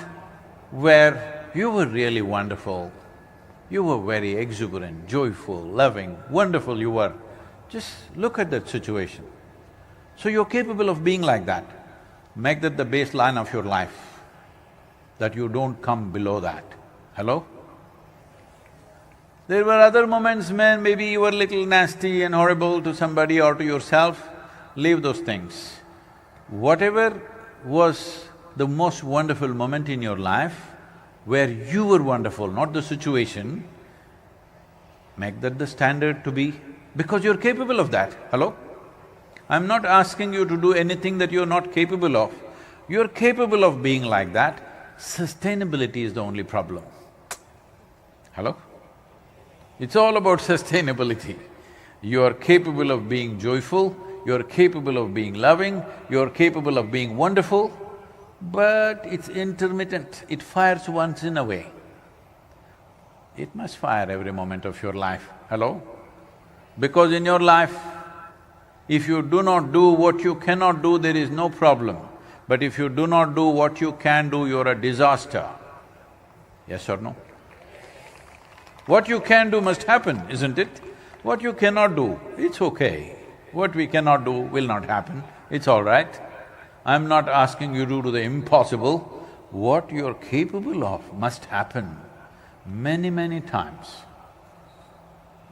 where you were really wonderful, you were very exuberant, joyful, loving, wonderful you were. Just look at that situation. So you're capable of being like that. Make that the baseline of your life, that you don't come below that. Hello? There were other moments when maybe you were a little nasty and horrible to somebody or to yourself, leave those things. Whatever was the most wonderful moment in your life, where you were wonderful, not the situation, make that the standard to be, because you're capable of that. Hello? I'm not asking you to do anything that you're not capable of. You're capable of being like that, Sustainability is the only problem. Hello? It's all about sustainability. You are capable of being joyful, you are capable of being loving, you are capable of being wonderful, but it's intermittent, it fires once in a way. It must fire every moment of your life. Hello? Because in your life, if you do not do what you cannot do, there is no problem. But if you do not do what you can do, you're a disaster. Yes or no? What you can do must happen, isn't it? What you cannot do, it's okay. What we cannot do will not happen, it's all right. I'm not asking you to do the impossible. What you're capable of must happen. Many, many times,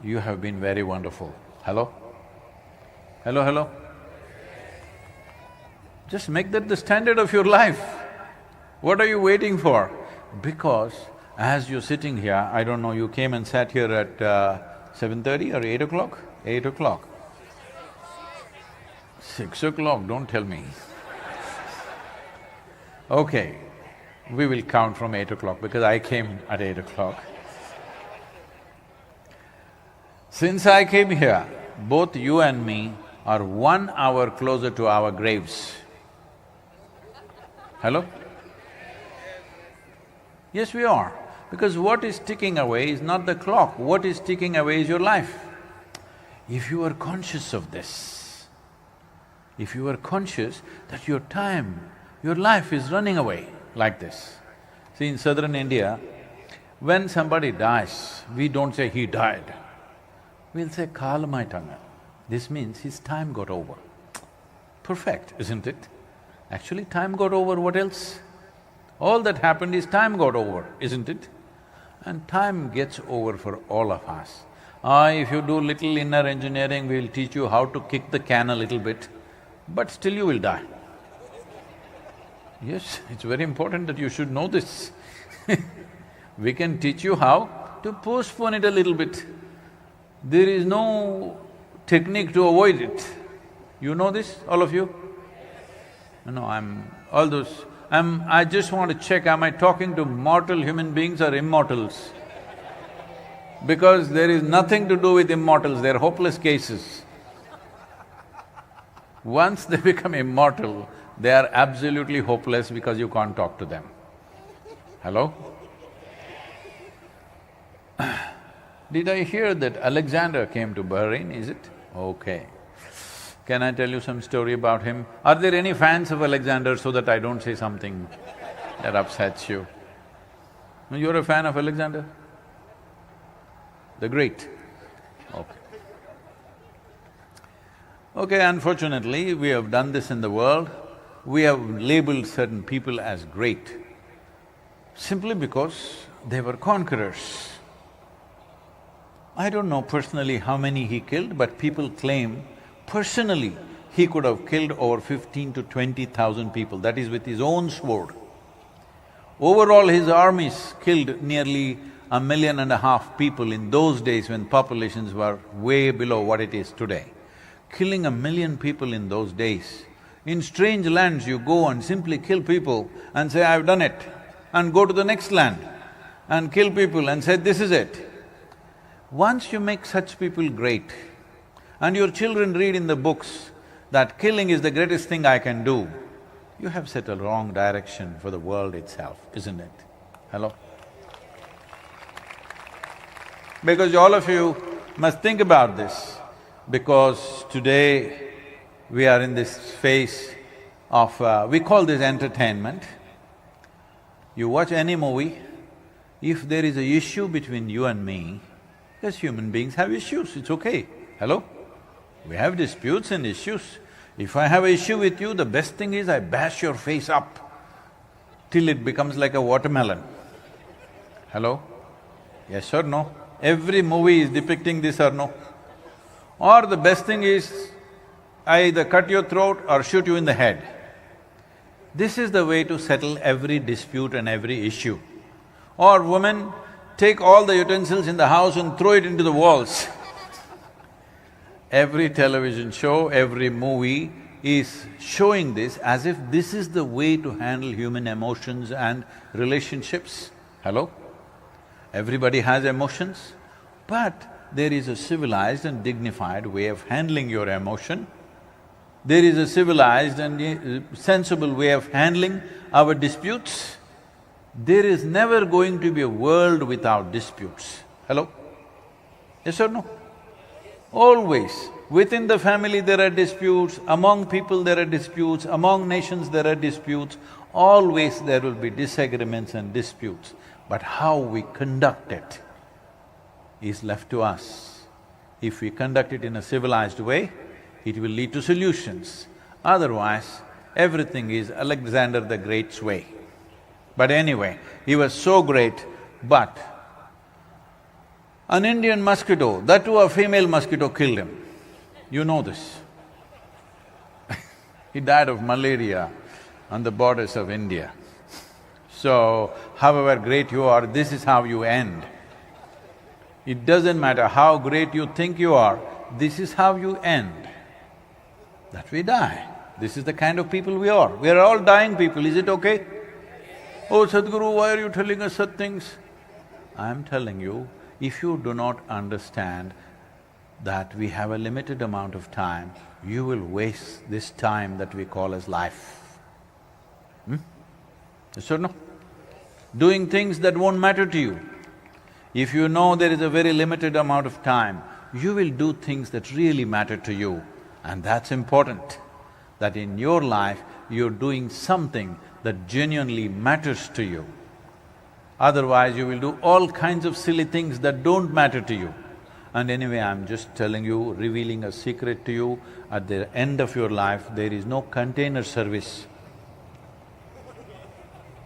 you have been very wonderful. Hello? Hello, hello? Just make that the standard of your life. What are you waiting for? Because as you're sitting here, I don't know, you came and sat here at 7:30 or 8 o'clock? 8 o'clock. 6 o'clock, don't tell me. Okay, we will count from 8 o'clock because I came at 8 o'clock. Since I came here, both you and me are 1 hour closer to our graves. Hello? Yes, we are. Because what is ticking away is not the clock, what is ticking away is your life. If you are conscious of this, if you are conscious that your time, your life is running away like this. See, in southern India, when somebody dies, we don't say he died. We'll say kalamaittanga. This means his time got over. Perfect, isn't it? Actually, time got over, what else? All that happened is time got over, isn't it? And time gets over for all of us. If you do little inner engineering, we'll teach you how to kick the can a little bit, but still you will die. Yes, it's very important that you should know this. We can teach you how to postpone it a little bit. There is no technique to avoid it. You know this, all of you? No, I just want to check, am I talking to mortal human beings or immortals? Because there is nothing to do with immortals, they're hopeless cases. Once they become immortal, they are absolutely hopeless because you can't talk to them. Hello? Did I hear that Alexander came to Bahrain, is it? Okay. Can I tell you some story about him? Are there any fans of Alexander so that I don't say something that upsets you? You're a fan of Alexander? The Great? Okay. Okay, unfortunately, we have done this in the world. We have labeled certain people as great simply because they were conquerors. I don't know personally how many he killed, but people claim personally he could have killed over 15 to 20,000 people, that is with his own sword. Overall, his armies killed nearly 1.5 million people in those days when populations were way below what it is today. Killing 1 million people in those days. In strange lands, you go and simply kill people and say, I've done it, and go to the next land and kill people and say, this is it. Once you make such people great, and your children read in the books that killing is the greatest thing I can do, you have set a wrong direction for the world itself, isn't it? Hello? Because all of you must think about this, because today we are in this phase of… we call this entertainment. You watch any movie, if there is an issue between you and me, because human beings have issues, it's okay. Hello? We have disputes and issues. If I have an issue with you, the best thing is I bash your face up till it becomes like a watermelon. Hello? Yes or no? Every movie is depicting this or no? Or the best thing is, I either cut your throat or shoot you in the head. This is the way to settle every dispute and every issue. Or women, take all the utensils in the house and throw it into the walls. Every television show, every movie is showing this as if this is the way to handle human emotions and relationships. Hello? Everybody has emotions, but there is a civilized and dignified way of handling your emotion. There is a civilized and sensible way of handling our disputes. There is never going to be a world without disputes. Hello? Yes or no? Always. Within the family there are disputes, among people there are disputes, among nations there are disputes. Always there will be disagreements and disputes. But how we conduct it is left to us. If we conduct it in a civilized way, it will lead to solutions. Otherwise, everything is Alexander the Great's way. But anyway, he was so great, but an Indian mosquito, that too a female mosquito, killed him. You know this. He died of malaria on the borders of India. So, however great you are, this is how you end. It doesn't matter how great you think you are, this is how you end. That we die. This is the kind of people we are. We are all dying people, is it okay? Oh, Sadhguru, why are you telling us such things? I am telling you, if you do not understand that we have a limited amount of time, you will waste this time that we call as life. Yes or no? Doing things that won't matter to you. If you know there is a very limited amount of time, you will do things that really matter to you. And that's important, that in your life you're doing something that genuinely matters to you. Otherwise, you will do all kinds of silly things that don't matter to you. And anyway, I'm just telling you, revealing a secret to you, at the end of your life, there is no container service.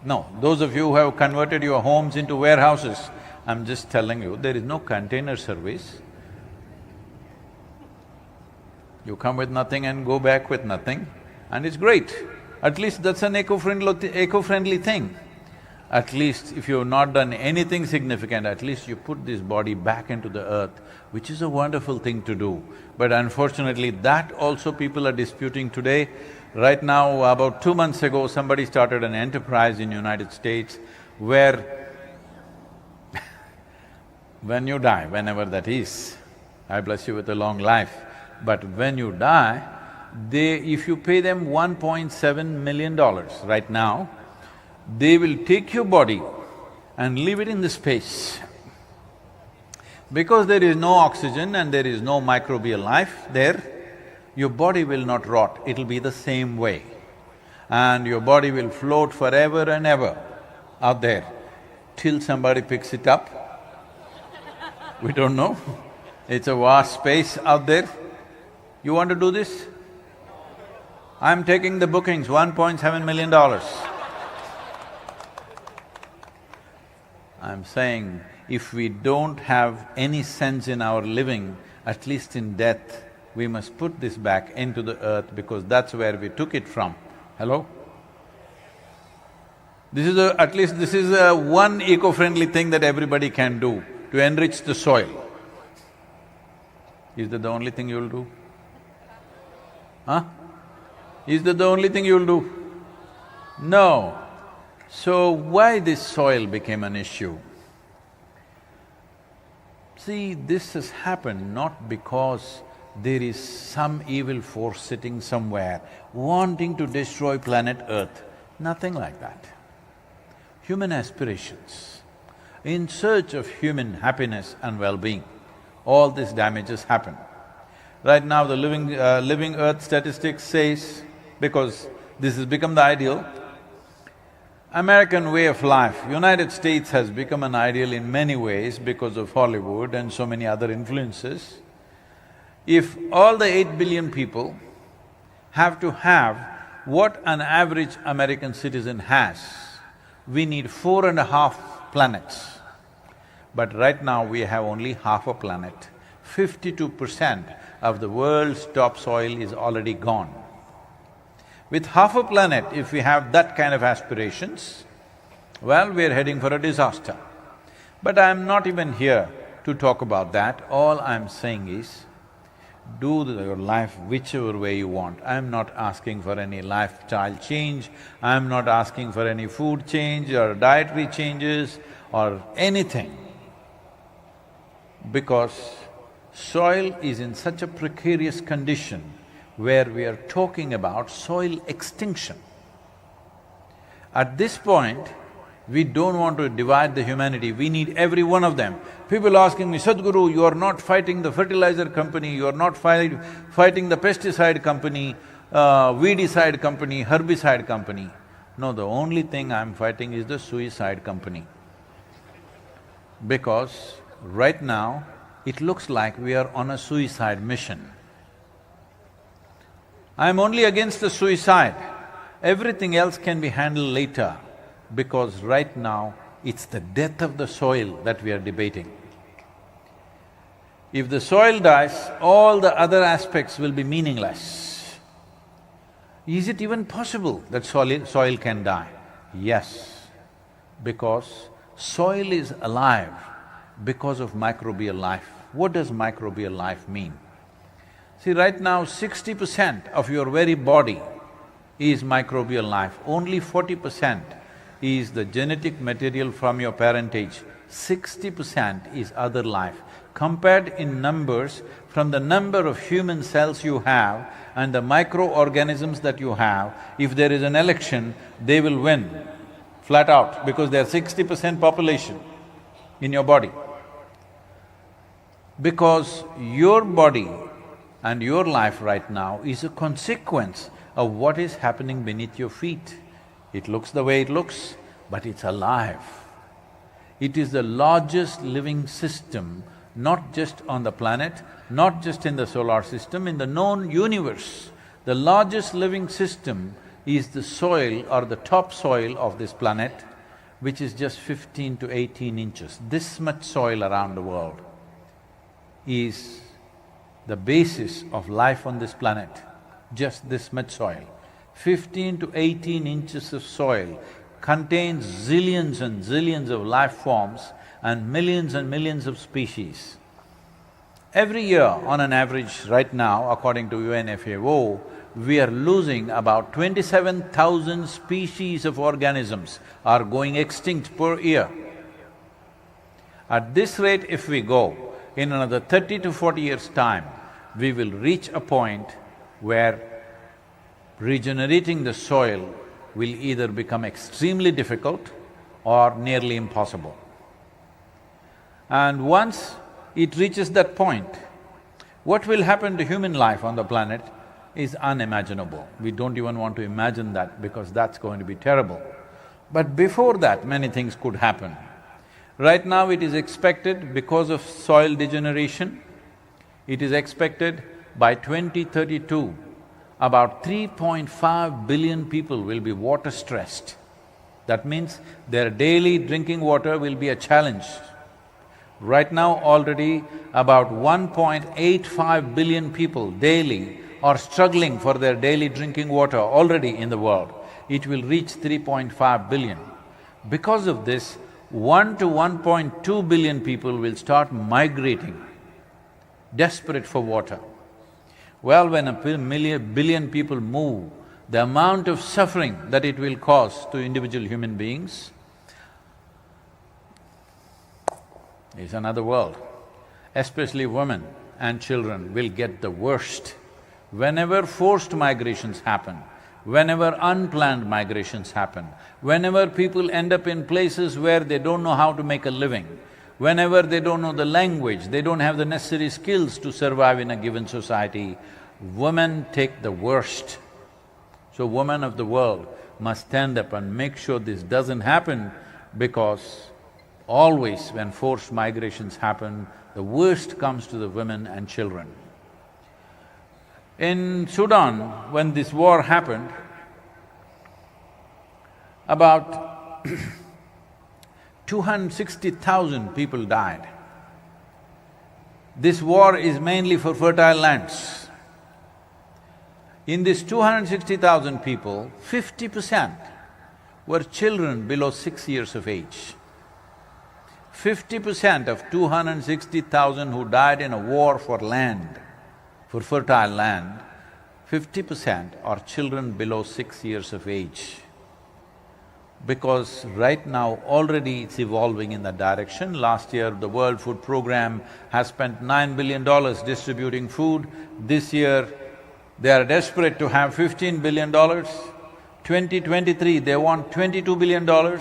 No, those of you who have converted your homes into warehouses, I'm just telling you, there is no container service. You come with nothing and go back with nothing, and it's great. At least that's an eco-friendly thing. At least if you have not done anything significant, at least you put this body back into the earth, which is a wonderful thing to do. But unfortunately, that also people are disputing today. Right now, about 2 months ago, somebody started an enterprise in United States where when you die, whenever that is, I bless you with a long life, but when you die, if you pay them $1.7 million right now, they will take your body and leave it in the space. Because there is no oxygen and there is no microbial life there, your body will not rot, it'll be the same way. And your body will float forever and ever out there, till somebody picks it up. We don't know, it's a vast space out there. You want to do this? I'm taking the bookings, $1.7 million. I'm saying, if we don't have any sense in our living, at least in death, we must put this back into the earth because that's where we took it from. Hello? At least this is one eco-friendly thing that everybody can do to enrich the soil. Is that the only thing you'll do? Huh? Is that the only thing you'll do? No. So why this soil became an issue? See, this has happened not because there is some evil force sitting somewhere wanting to destroy planet Earth, nothing like that. Human aspirations, in search of human happiness and well-being, all these damages happen. Right now the living Earth statistics says, because this has become the ideal, American way of life, United States has become an ideal in many ways because of Hollywood and so many other influences. If all the 8 billion people have to have what an average American citizen has, we need 4.5 planets. But right now we have only half a planet. 52% of the world's topsoil is already gone. With half a planet, if we have that kind of aspirations, well, we're heading for a disaster. But I'm not even here to talk about that. All I'm saying is, do your life whichever way you want. I'm not asking for any lifestyle change, I'm not asking for any food change or dietary changes or anything. Because soil is in such a precarious condition where we are talking about soil extinction. At this point, we don't want to divide the humanity, we need every one of them. People asking me, Sadhguru, you are not fighting the fertilizer company, you are not fighting the pesticide company, weedicide company, herbicide company. No, the only thing I'm fighting is the suicide company. Because right now, it looks like we are on a suicide mission. I'm only against the suicide. Everything else can be handled later, because right now, it's the death of the soil that we are debating. If the soil dies, all the other aspects will be meaningless. Is it even possible that soil can die? Yes, because soil is alive because of microbial life. What does microbial life mean? See, right now 60% of your very body is microbial life, only 40% is the genetic material from your parentage, 60% is other life. Compared in numbers, from the number of human cells you have and the microorganisms that you have, if there is an election, they will win, flat out, because they are 60% population in your body. Because your body and your life right now is a consequence of what is happening beneath your feet. It looks the way it looks, but it's alive. It is the largest living system, not just on the planet, not just in the solar system, in the known universe. The largest living system is the soil or the topsoil of this planet, which is just 15 to 18 inches. This much soil around the world is the basis of life on this planet, just this much soil. 15 to 18 inches of soil contains zillions and zillions of life forms and millions of species. Every year, on an average right now, according to UNFAO, we are losing about 27,000 species of organisms are going extinct per year. At this rate, if we go, in another 30 to 40 years' time, we will reach a point where regenerating the soil will either become extremely difficult or nearly impossible. And once it reaches that point, what will happen to human life on the planet is unimaginable. We don't even want to imagine that because that's going to be terrible. But before that, many things could happen. Right now it is expected, because of soil degeneration, it is expected by 2032, about 3.5 billion people will be water stressed. That means their daily drinking water will be a challenge. Right now already about 1.85 billion people daily are struggling for their daily drinking water already in the world. It will reach 3.5 billion. Because of this, 1 to 1.2 billion people will start migrating, desperate for water. Well, when a billion people move, the amount of suffering that it will cause to individual human beings is another world. Especially women and children will get the worst. Whenever forced migrations happen, whenever unplanned migrations happen, whenever people end up in places where they don't know how to make a living, whenever they don't know the language, they don't have the necessary skills to survive in a given society, women take the worst. So women of the world must stand up and make sure this doesn't happen, because always when forced migrations happen, the worst comes to the women and children. In Sudan, when this war happened, about 260,000 people died. This war is mainly for fertile lands. In this 260,000 people, 50% were children below 6 years of age. 50% of 260,000 who died in a war for land, for fertile land, 50% are children below 6 years of age. Because right now already it's evolving in that direction. Last year, the World Food Program has spent $9 billion distributing food. This year, they are desperate to have $15 billion. 2023, they want $22 billion.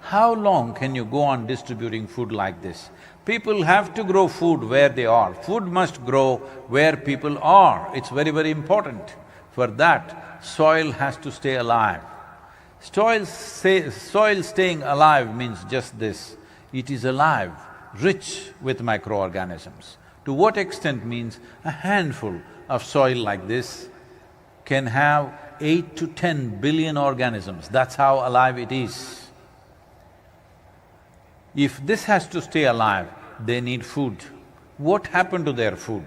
How long can you go on distributing food like this? People have to grow food where they are. Food must grow where people are. It's very, very important. For that, soil has to stay alive. Soil staying alive means just this, it is alive, rich with microorganisms. To what extent means a handful of soil like this can have 8 to 10 billion organisms, that's how alive it is. If this has to stay alive, they need food. What happened to their food?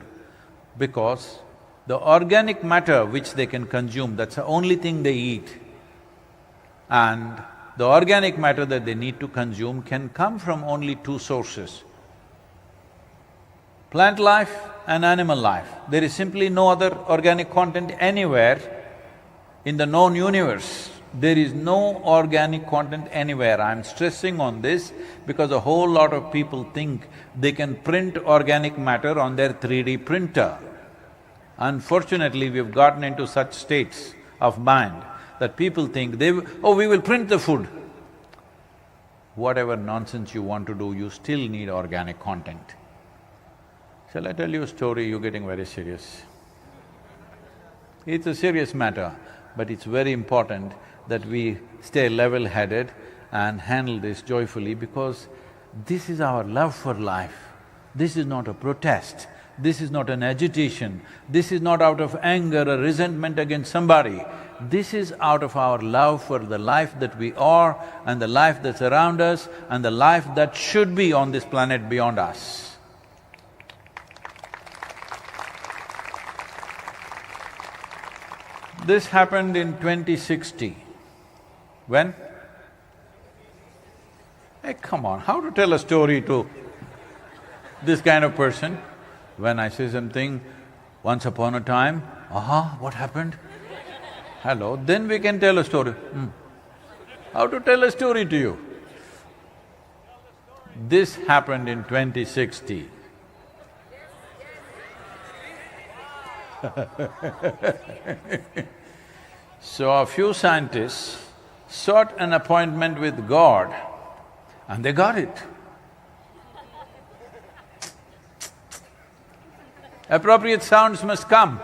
Because the organic matter which they can consume, that's the only thing they eat. And the organic matter that they need to consume can come from only two sources: plant life and animal life. There is simply no other organic content anywhere in the known universe. There is no organic content anywhere. I'm stressing on this because a whole lot of people think they can print organic matter on their 3D printer. Unfortunately, we've gotten into such states of mind that people think we will print the food. Whatever nonsense you want to do, you still need organic content. Shall I tell you a story? You're getting very serious. It's a serious matter, but it's very important that we stay level-headed and handle this joyfully, because this is our love for life. This is not a protest, this is not an agitation, this is not out of anger or resentment against somebody. This is out of our love for the life that we are and the life that's around us and the life that should be on this planet beyond us. This happened in 2060. When? Hey, come on, how to tell a story to this kind of person? When I say something, once upon a time, what happened? Hello, then we can tell a story. How to tell a story to you? This happened in 2060. So a few scientists sought an appointment with God and they got it. Appropriate sounds must come.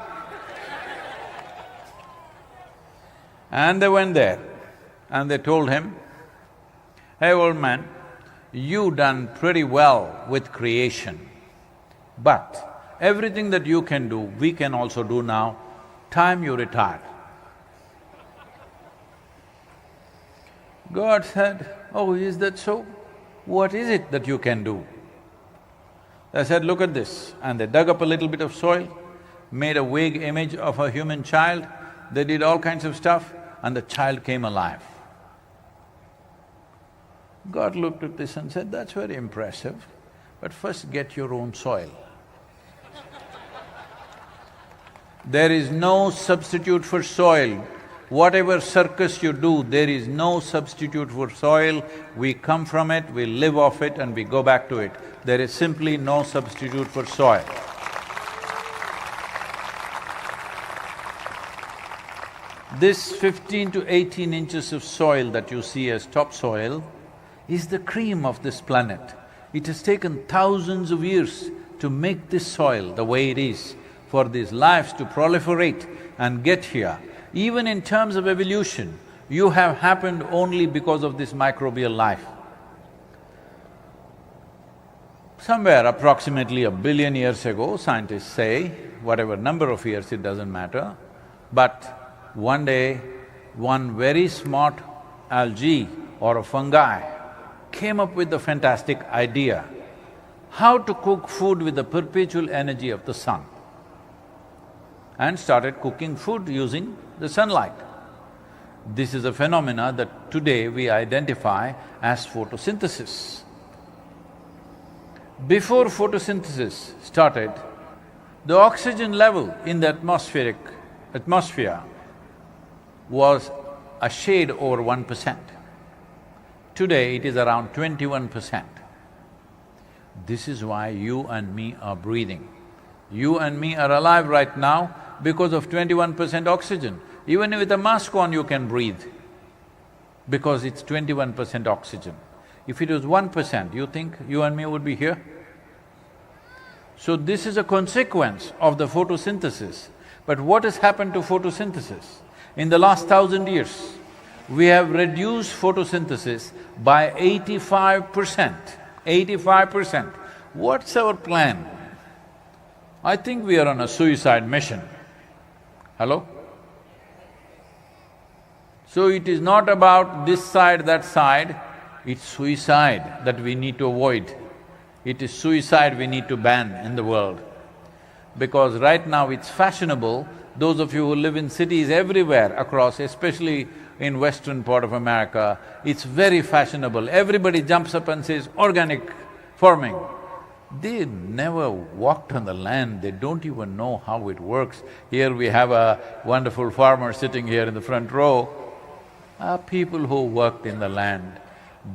And they went there and they told him, "Hey old man, you done pretty well with creation, but everything that you can do, we can also do now, time you retire." God said, "Oh, is that so? What is it that you can do?" They said, "Look at this." And they dug up a little bit of soil, made a vague image of a human child, they did all kinds of stuff, and the child came alive. God looked at this and said, "That's very impressive, but first get your own soil." There is no substitute for soil. Whatever circus you do, there is no substitute for soil. We come from it, we live off it and we go back to it. There is simply no substitute for soil. This 15 to 18 inches of soil that you see as topsoil is the cream of this planet. It has taken thousands of years to make this soil the way it is, for these lives to proliferate and get here. Even in terms of evolution, you have happened only because of this microbial life. Somewhere approximately 1 billion years ago, scientists say, whatever number of years, it doesn't matter, but one day, one very smart algae or a fungi came up with the fantastic idea how to cook food with the perpetual energy of the sun, and started cooking food using the sunlight. This is a phenomena that today we identify as photosynthesis. Before photosynthesis started, The oxygen level in the atmosphere was a shade over 1%. Today it is around 21%. This is why you and me are breathing. You and me are alive right now because of 21% oxygen. Even with a mask on you can breathe because it's 21% oxygen. If it was 1%, you think you and me would be here? So this is a consequence of the photosynthesis. But what has happened to photosynthesis? In the last 1,000 years, we have reduced photosynthesis by 85%. 85%. What's our plan? I think we are on a suicide mission. Hello? So it is not about this side, that side, it's suicide that we need to avoid. It is suicide we need to ban in the world. Because right now it's fashionable, those of you who live in cities everywhere across, especially in western part of America, it's very fashionable. Everybody jumps up and says, organic farming. They never walked on the land, they don't even know how it works. Here we have a wonderful farmer sitting here in the front row. People who worked in the land,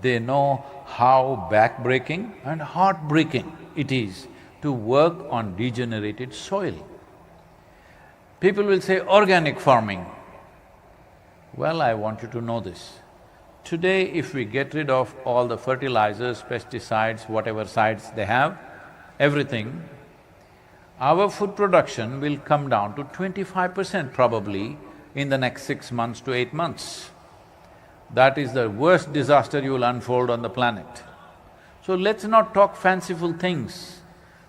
they know how backbreaking and heartbreaking it is to work on degenerated soil. People will say, organic farming. Well, I want you to know this. Today, if we get rid of all the fertilizers, pesticides, whatever sides they have, everything, our food production will come down to 25% probably in the next 6 months to 8 months. That is the worst disaster you will unfold on the planet. So let's not talk fanciful things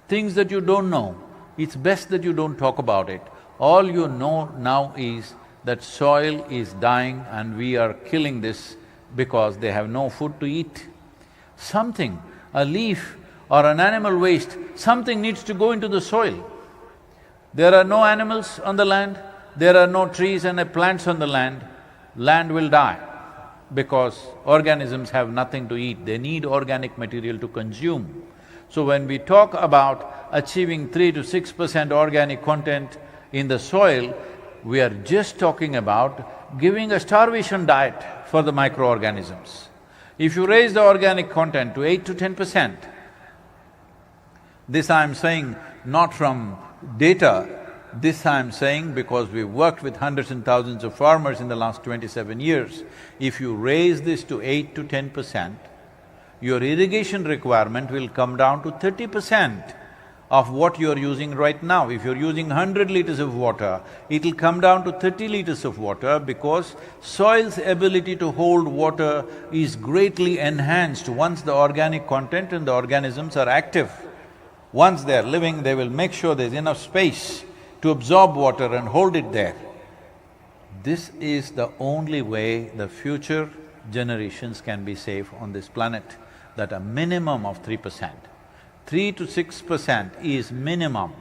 that you don't know. It's best that you don't talk about it. All you know now is that soil is dying and we are killing this because they have no food to eat. Something, a leaf or an animal waste, something needs to go into the soil. There are no animals on the land, there are no trees and plants on the land will die because organisms have nothing to eat, they need organic material to consume. So when we talk about achieving 3 to 6% organic content in the soil, we are just talking about giving a starvation diet for the microorganisms. If you raise the organic content to 8 to 10%, this I'm saying not from data, this I'm saying because we've worked with hundreds and thousands of farmers in the last 27 years. If you raise this to 8 to 10%, your irrigation requirement will come down to 30% of what you're using right now. If you're using 100 liters of water, it'll come down to 30 liters of water because soil's ability to hold water is greatly enhanced once the organic content and the organisms are active. Once they're living, they will make sure there's enough space to absorb water and hold it there. This is the only way the future generations can be safe on this planet, that a minimum of 3%. 3 to 6% is minimum.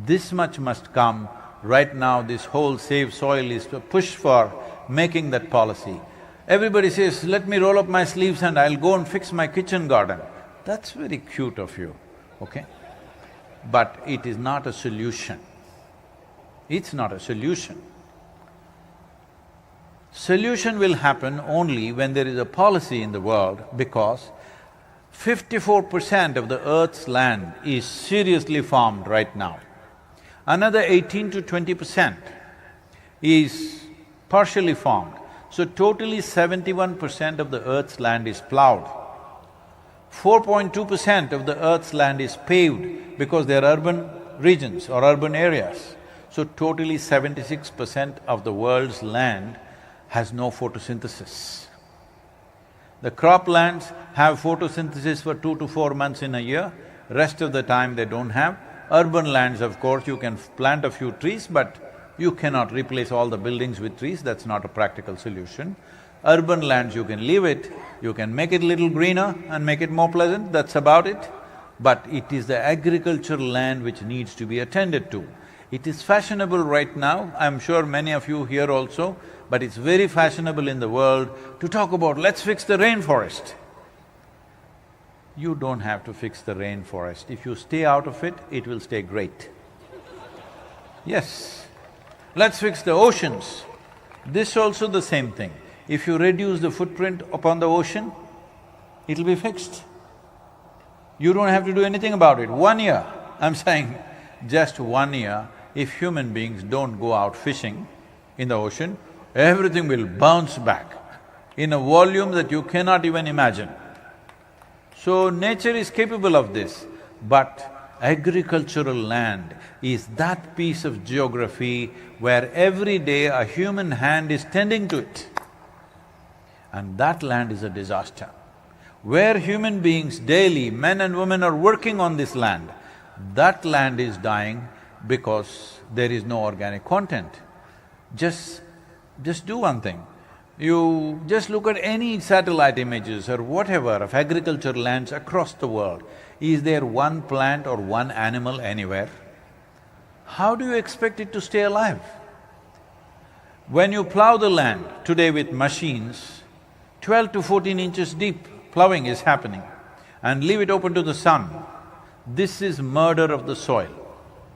This much must come. Right now, this whole Save Soil is to push for making that policy. Everybody says, let me roll up my sleeves and I'll go and fix my kitchen garden. That's very cute of you, okay? But it is not a solution. It's not a solution. Solution will happen only when there is a policy in the world because 54% of the earth's land is seriously farmed right now. Another 18 to 20% is partially farmed. So totally 71% of the earth's land is plowed. 4.2% of the earth's land is paved because they are urban regions or urban areas. So totally 76% of the world's land has no photosynthesis. The croplands have photosynthesis for 2 to 4 months in a year, rest of the time they don't have. Urban lands, of course, you can plant a few trees, but you cannot replace all the buildings with trees, that's not a practical solution. Urban lands, you can leave it, you can make it a little greener and make it more pleasant, that's about it. But it is the agricultural land which needs to be attended to. It is fashionable right now, I'm sure many of you here also, but it's very fashionable in the world to talk about, let's fix the rainforest. You don't have to fix the rainforest. If you stay out of it, it will stay great. Yes. Let's fix the oceans. This also the same thing. If you reduce the footprint upon the ocean, it'll be fixed. You don't have to do anything about it. 1 year, I'm saying, just 1 year, if human beings don't go out fishing in the ocean, everything will bounce back in a volume that you cannot even imagine. So nature is capable of this, but agricultural land is that piece of geography where every day a human hand is tending to it. And that land is a disaster. Where human beings daily, men and women are working on this land, that land is dying because there is no organic content. Just do one thing. You just look at any satellite images or whatever of agricultural lands across the world. Is there one plant or one animal anywhere? How do you expect it to stay alive? When you plow the land today with machines, 12 to 14 inches deep plowing is happening, and leave it open to the sun. This is murder of the soil.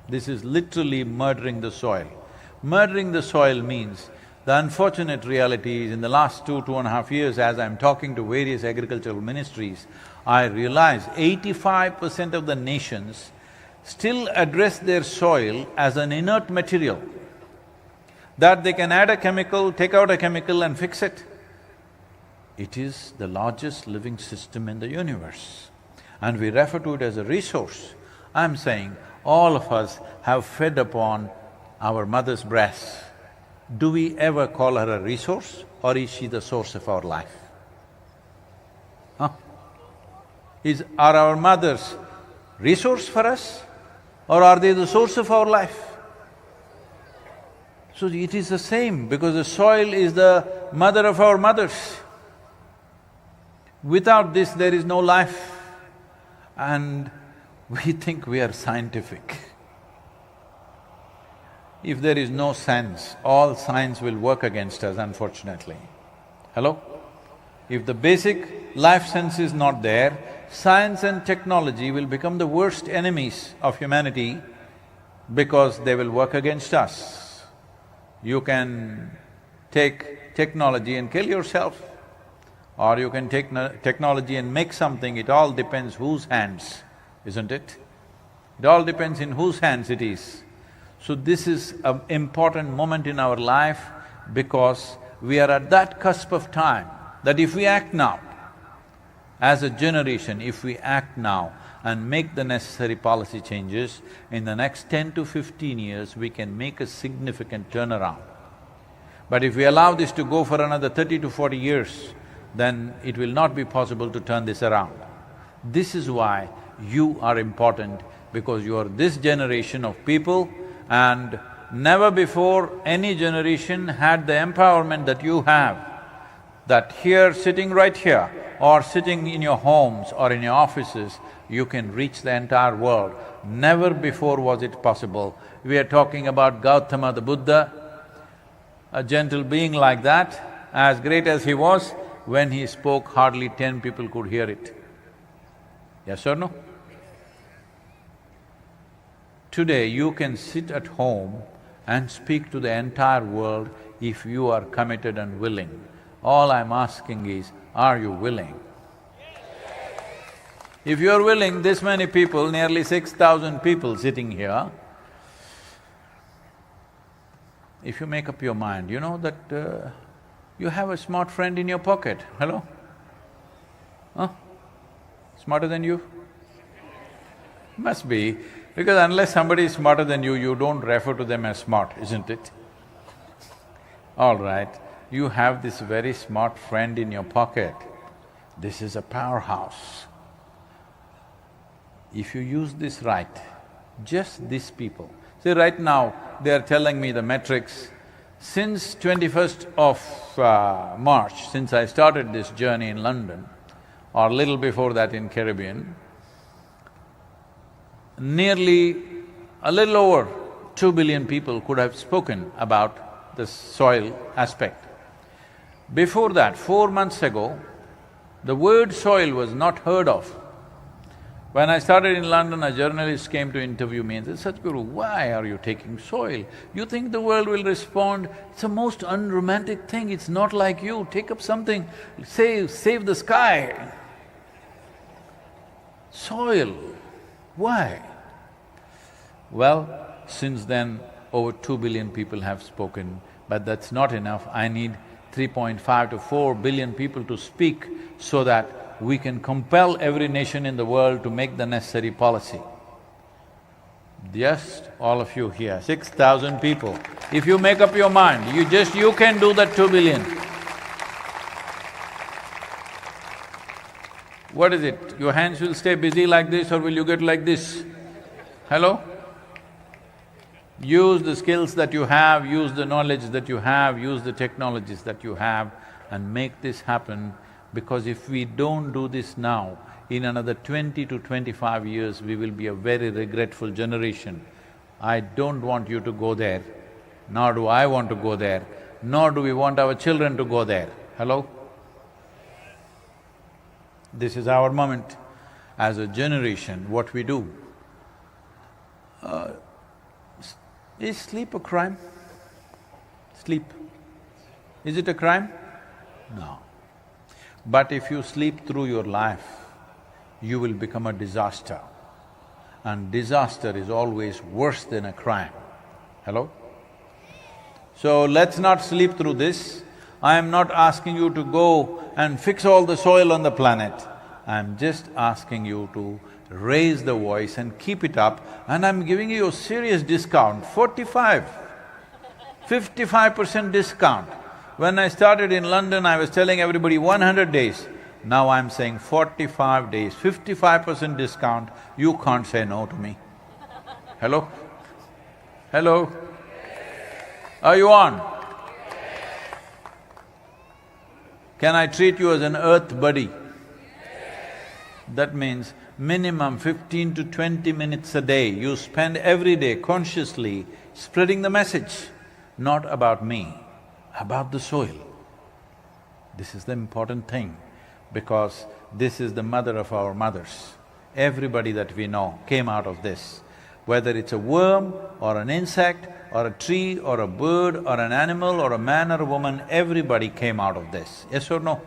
This is literally murdering the soil. Murdering the soil means the unfortunate reality is in the last 2.5 years, as I'm talking to various agricultural ministries, I realize 85% of the nations still address their soil as an inert material, that they can add a chemical, take out a chemical and fix it. It is the largest living system in the universe, and we refer to it as a resource. I'm saying all of us have fed upon our mother's breast. Do we ever call her a resource, or is she the source of our life? Huh? Are our mothers resource for us, or are they the source of our life? So it is the same, because the soil is the mother of our mothers. Without this, there is no life. And we think we are scientific. If there is no sense, all science will work against us, unfortunately. Hello? If the basic life sense is not there, science and technology will become the worst enemies of humanity because they will work against us. You can take technology and kill yourself, or you can take technology and make something. It all depends whose hands, isn't it? It all depends in whose hands it is. So this is an important moment in our life because we are at that cusp of time that if we act now, as a generation, if we act now and make the necessary policy changes, in the next 10 to 15 years, we can make a significant turnaround. But if we allow this to go for another 30 to 40 years, then it will not be possible to turn this around. This is why you are important, because you are this generation of people, and never before any generation had the empowerment that you have, that here, sitting right here, or sitting in your homes or in your offices, you can reach the entire world. Never before was it possible. We are talking about Gautama the Buddha, a gentle being like that, as great as he was, when he spoke, hardly 10 people could hear it. Yes or no? Today, you can sit at home and speak to the entire world if you are committed and willing. All I'm asking is, are you willing? If you're willing, this many people, nearly 6,000 people sitting here, if you make up your mind, you know that you have a smart friend in your pocket, hello? Huh? Smarter than you? Must be, because unless somebody is smarter than you don't refer to them as smart, isn't it? All right, you have this very smart friend in your pocket. This is a powerhouse. If you use this right, just these people… See, right now, they are telling me the metrics. Since 21st of March, since I started this journey in London, or little before that in Caribbean, nearly a little over 2 billion people could have spoken about the soil aspect. Before that, 4 months ago, the word soil was not heard of. When I started in London, a journalist came to interview me and said, Sadhguru, why are you taking soil? You think the world will respond? It's the most unromantic thing, it's not like you, take up something, save the sky. Soil, why? Well, since then, over 2 billion people have spoken, but that's not enough. I need 3.5 to 4 billion people to speak so that we can compel every nation in the world to make the necessary policy. Just all of you here, 6,000 people, if you make up your mind, you can do that 2 billion. What is it? Your hands will stay busy like this or will you get like this? Hello? Use the skills that you have, use the knowledge that you have, use the technologies that you have and make this happen, because if we don't do this now, in another 20 to 25 years, we will be a very regretful generation. I don't want you to go there, nor do I want to go there, nor do we want our children to go there. Hello? This is our moment. As a generation, what we do. Is sleep a crime? Sleep. Is it a crime? No. But if you sleep through your life, you will become a disaster. And disaster is always worse than a crime. Hello? So let's not sleep through this. I am not asking you to go and fix all the soil on the planet. I am just asking you to raise the voice and keep it up, and I'm giving you a serious discount, 55% discount. When I started in London, I was telling everybody 100 days. Now I'm saying 45 days, 55% discount, you can't say no to me. Hello? Hello? Are you on? Can I treat you as an earth buddy? That means minimum 15 to 20 minutes a day you spend every day consciously spreading the message, not about me, about the soil. This is the important thing, because this is the mother of our mothers. Everybody that we know came out of this. Whether it's a worm or an insect or a tree or a bird or an animal or a man or a woman, everybody came out of this. Yes or no?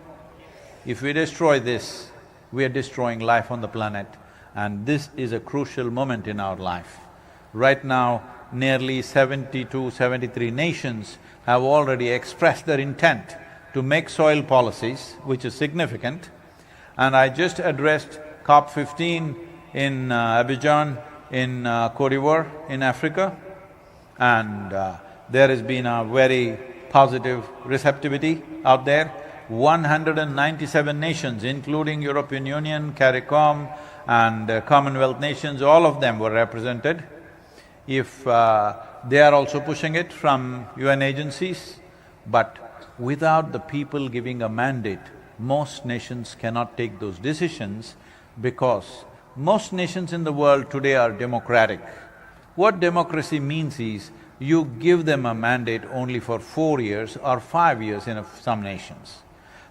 If we destroy this, we are destroying life on the planet, and this is a crucial moment in our life. Right now, nearly 72, 73 nations have already expressed their intent to make soil policies, which is significant. And I just addressed COP15 in Abidjan in Côte d'Ivoire in Africa, and there has been a very positive receptivity out there. 197 nations, including European Union, CARICOM and Commonwealth nations, all of them were represented. If they are also pushing it from UN agencies, but without the people giving a mandate, most nations cannot take those decisions, because most nations in the world today are democratic. What democracy means is, you give them a mandate only for 4 years or 5 years in some nations.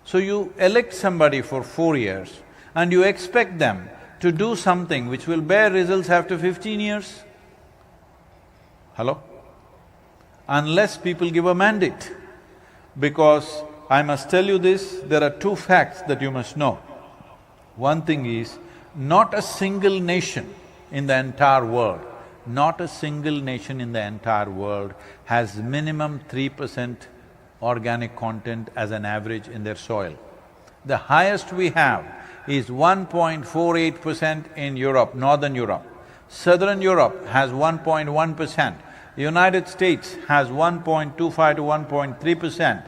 So you elect somebody for 4 years and you expect them to do something which will bear results after 15 years? Hello? Unless people give a mandate. Because I must tell you this, there are two facts that you must know. One thing is, not a single nation in the entire world, not a single nation in the entire world has minimum 3% organic content as an average in their soil. The highest we have is 1.48% in Europe, Northern Europe. Southern Europe has 1.1%. The United States has 1.25 to 1.3%.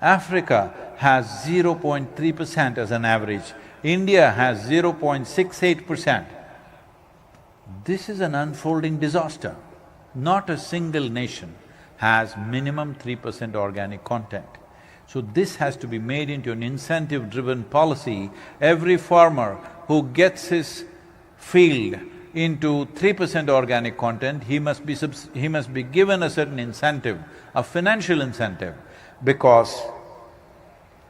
Africa has 0.3% as an average. India has 0.68%. This is an unfolding disaster. Not a single nation has minimum 3% organic content. So this has to be made into an incentive-driven policy. Every farmer who gets his field into 3% organic content, he must be given a certain incentive, a financial incentive, because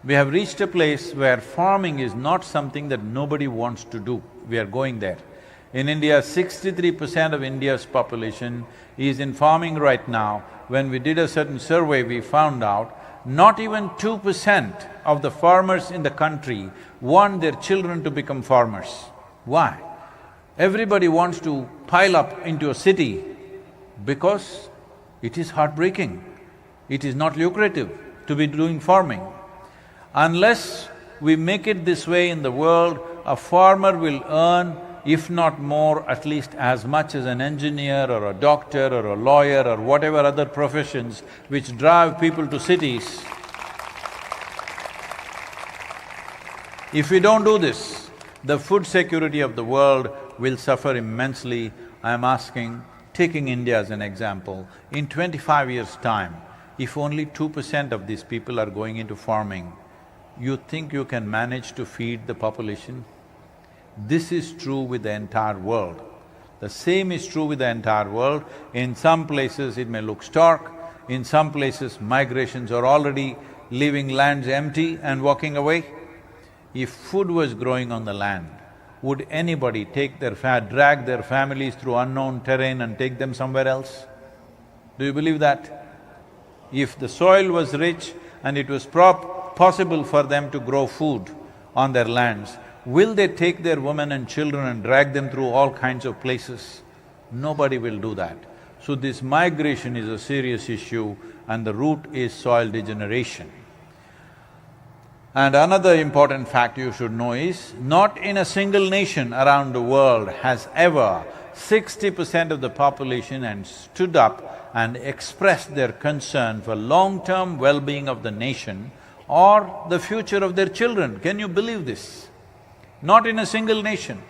we have reached a place where farming is not something that nobody wants to do. We are going there. In India, 63% of India's population is in farming right now. When we did a certain survey, we found out not even 2% of the farmers in the country want their children to become farmers. Why? Everybody wants to pile up into a city because it is heartbreaking. It is not lucrative to be doing farming. Unless we make it this way in the world, a farmer will earn, if not more, at least as much as an engineer or a doctor or a lawyer or whatever other professions which drive people to cities. If we don't do this, the food security of the world will suffer immensely. I am asking, taking India as an example, in 25 years' time, if only 2% of these people are going into farming, you think you can manage to feed the population? This is true with the entire world. The same is true with the entire world. In some places it may look stark, in some places migrations are already leaving lands empty and walking away. If food was growing on the land, would anybody drag their families through unknown terrain and take them somewhere else? Do you believe that? If the soil was rich and it was possible for them to grow food on their lands, will they take their women and children and drag them through all kinds of places? Nobody will do that. So this migration is a serious issue and the root is soil degeneration. And another important fact you should know is, not in a single nation around the world has ever 60% of the population and stood up and expressed their concern for long-term well-being of the nation or the future of their children. Can you believe this? Not in a single nation.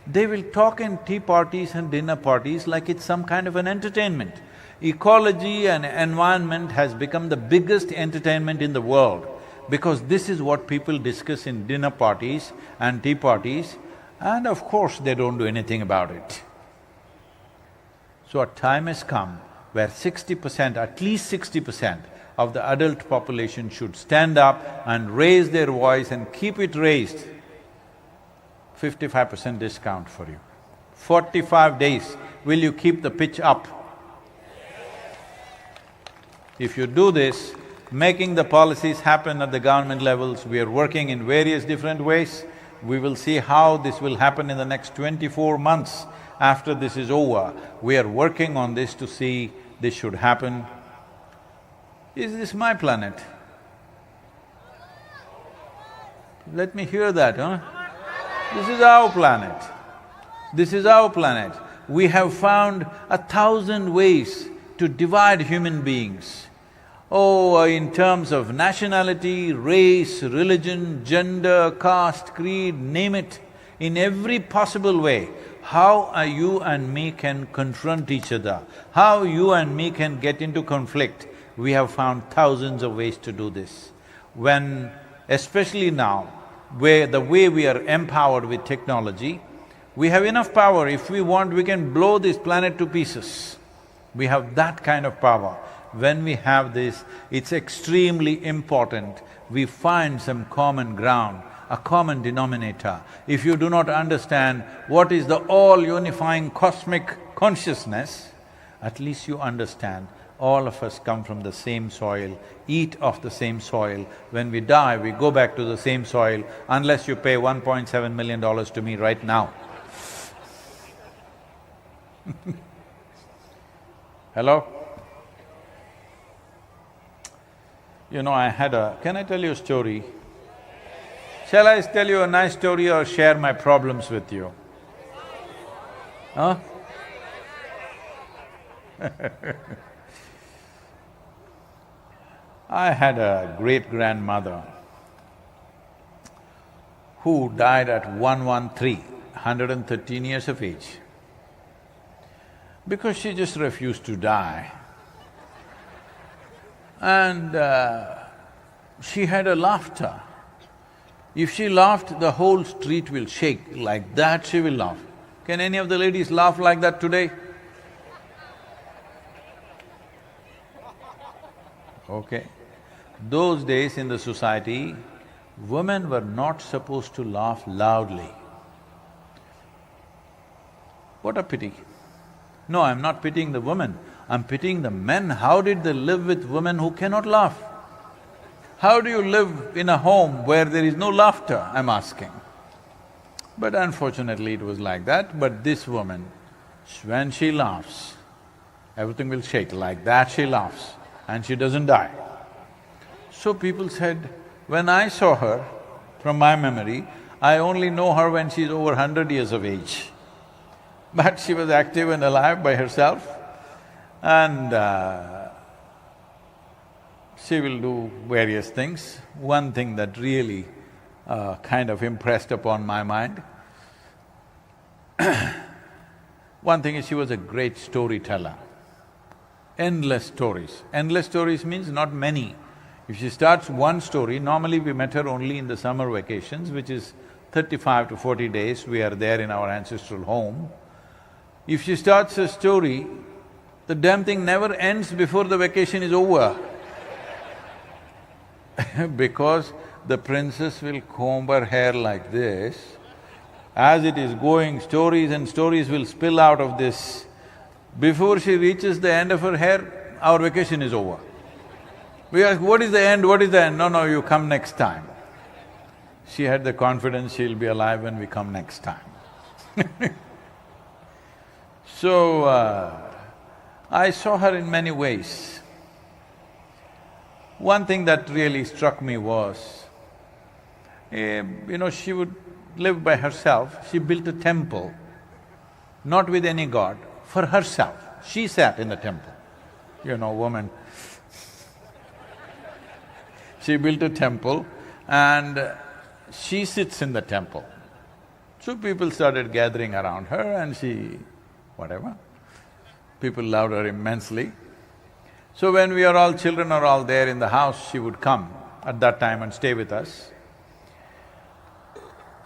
They will talk in tea parties and dinner parties like it's some kind of an entertainment. Ecology and environment has become the biggest entertainment in the world because this is what people discuss in dinner parties and tea parties, and of course they don't do anything about it. So a time has come where 60%, at least 60% of the adult population should stand up and raise their voice and keep it raised. 55% discount for you. 45 days, will you keep the pitch up? If you do this, making the policies happen at the government levels, we are working in various different ways. We will see how this will happen in the next 24 months after this is over. We are working on this to see this should happen. Is this my planet? Let me hear that, huh? This is our planet. This is our planet. We have found 1,000 ways to divide human beings. Oh, in terms of nationality, race, religion, gender, caste, creed, name it, in every possible way, how you and me can confront each other, how you and me can get into conflict. We have found thousands of ways to do this. When, especially now, where the way we are empowered with technology, we have enough power. If we want, we can blow this planet to pieces. We have that kind of power. When we have this, it's extremely important we find some common ground, a common denominator. If you do not understand what is the all-unifying cosmic consciousness, at least you understand all of us come from the same soil, eat of the same soil. When we die, we go back to the same soil, unless you pay $1.7 million to me right now. Hello? You know, can I tell you a story? Shall I tell you a nice story or share my problems with you? Huh? I had a great-grandmother who died at 113 years of age, because she just refused to die. And she had a laughter. If she laughed, the whole street will shake. Like that she will laugh. Can any of the ladies laugh like that today? Okay. Those days in the society, women were not supposed to laugh loudly. What a pity. No, I'm not pitying the women, I'm pitying the men. How did they live with women who cannot laugh? How do you live in a home where there is no laughter, I'm asking. But unfortunately it was like that, but this woman, when she laughs, everything will shake, like that she laughs, and she doesn't die. So people said, when I saw her, from my memory, I only know her when she's over 100 years of age. But she was active and alive by herself, and she will do various things. One thing that really kind of impressed upon my mind, one thing is she was a great storyteller. Endless stories. Endless stories means not many. If she starts one story, normally we met her only in the summer vacations, which is 35 to 40 days, we are there in our ancestral home. If she starts a story, the damn thing never ends before the vacation is over. Because the princess will comb her hair like this. As it is going, stories and stories will spill out of this. Before she reaches the end of her hair, our vacation is over. We ask, what is the end, what is the end? No, you come next time. She had the confidence she'll be alive when we come next time. So, I saw her in many ways. One thing that really struck me was, she would live by herself. She built a temple, not with any god, for herself. She sat in the temple, woman. She built a temple and she sits in the temple. So people started gathering around her and she… whatever. People loved her immensely. So when we are all… children are all there in the house, she would come at that time and stay with us.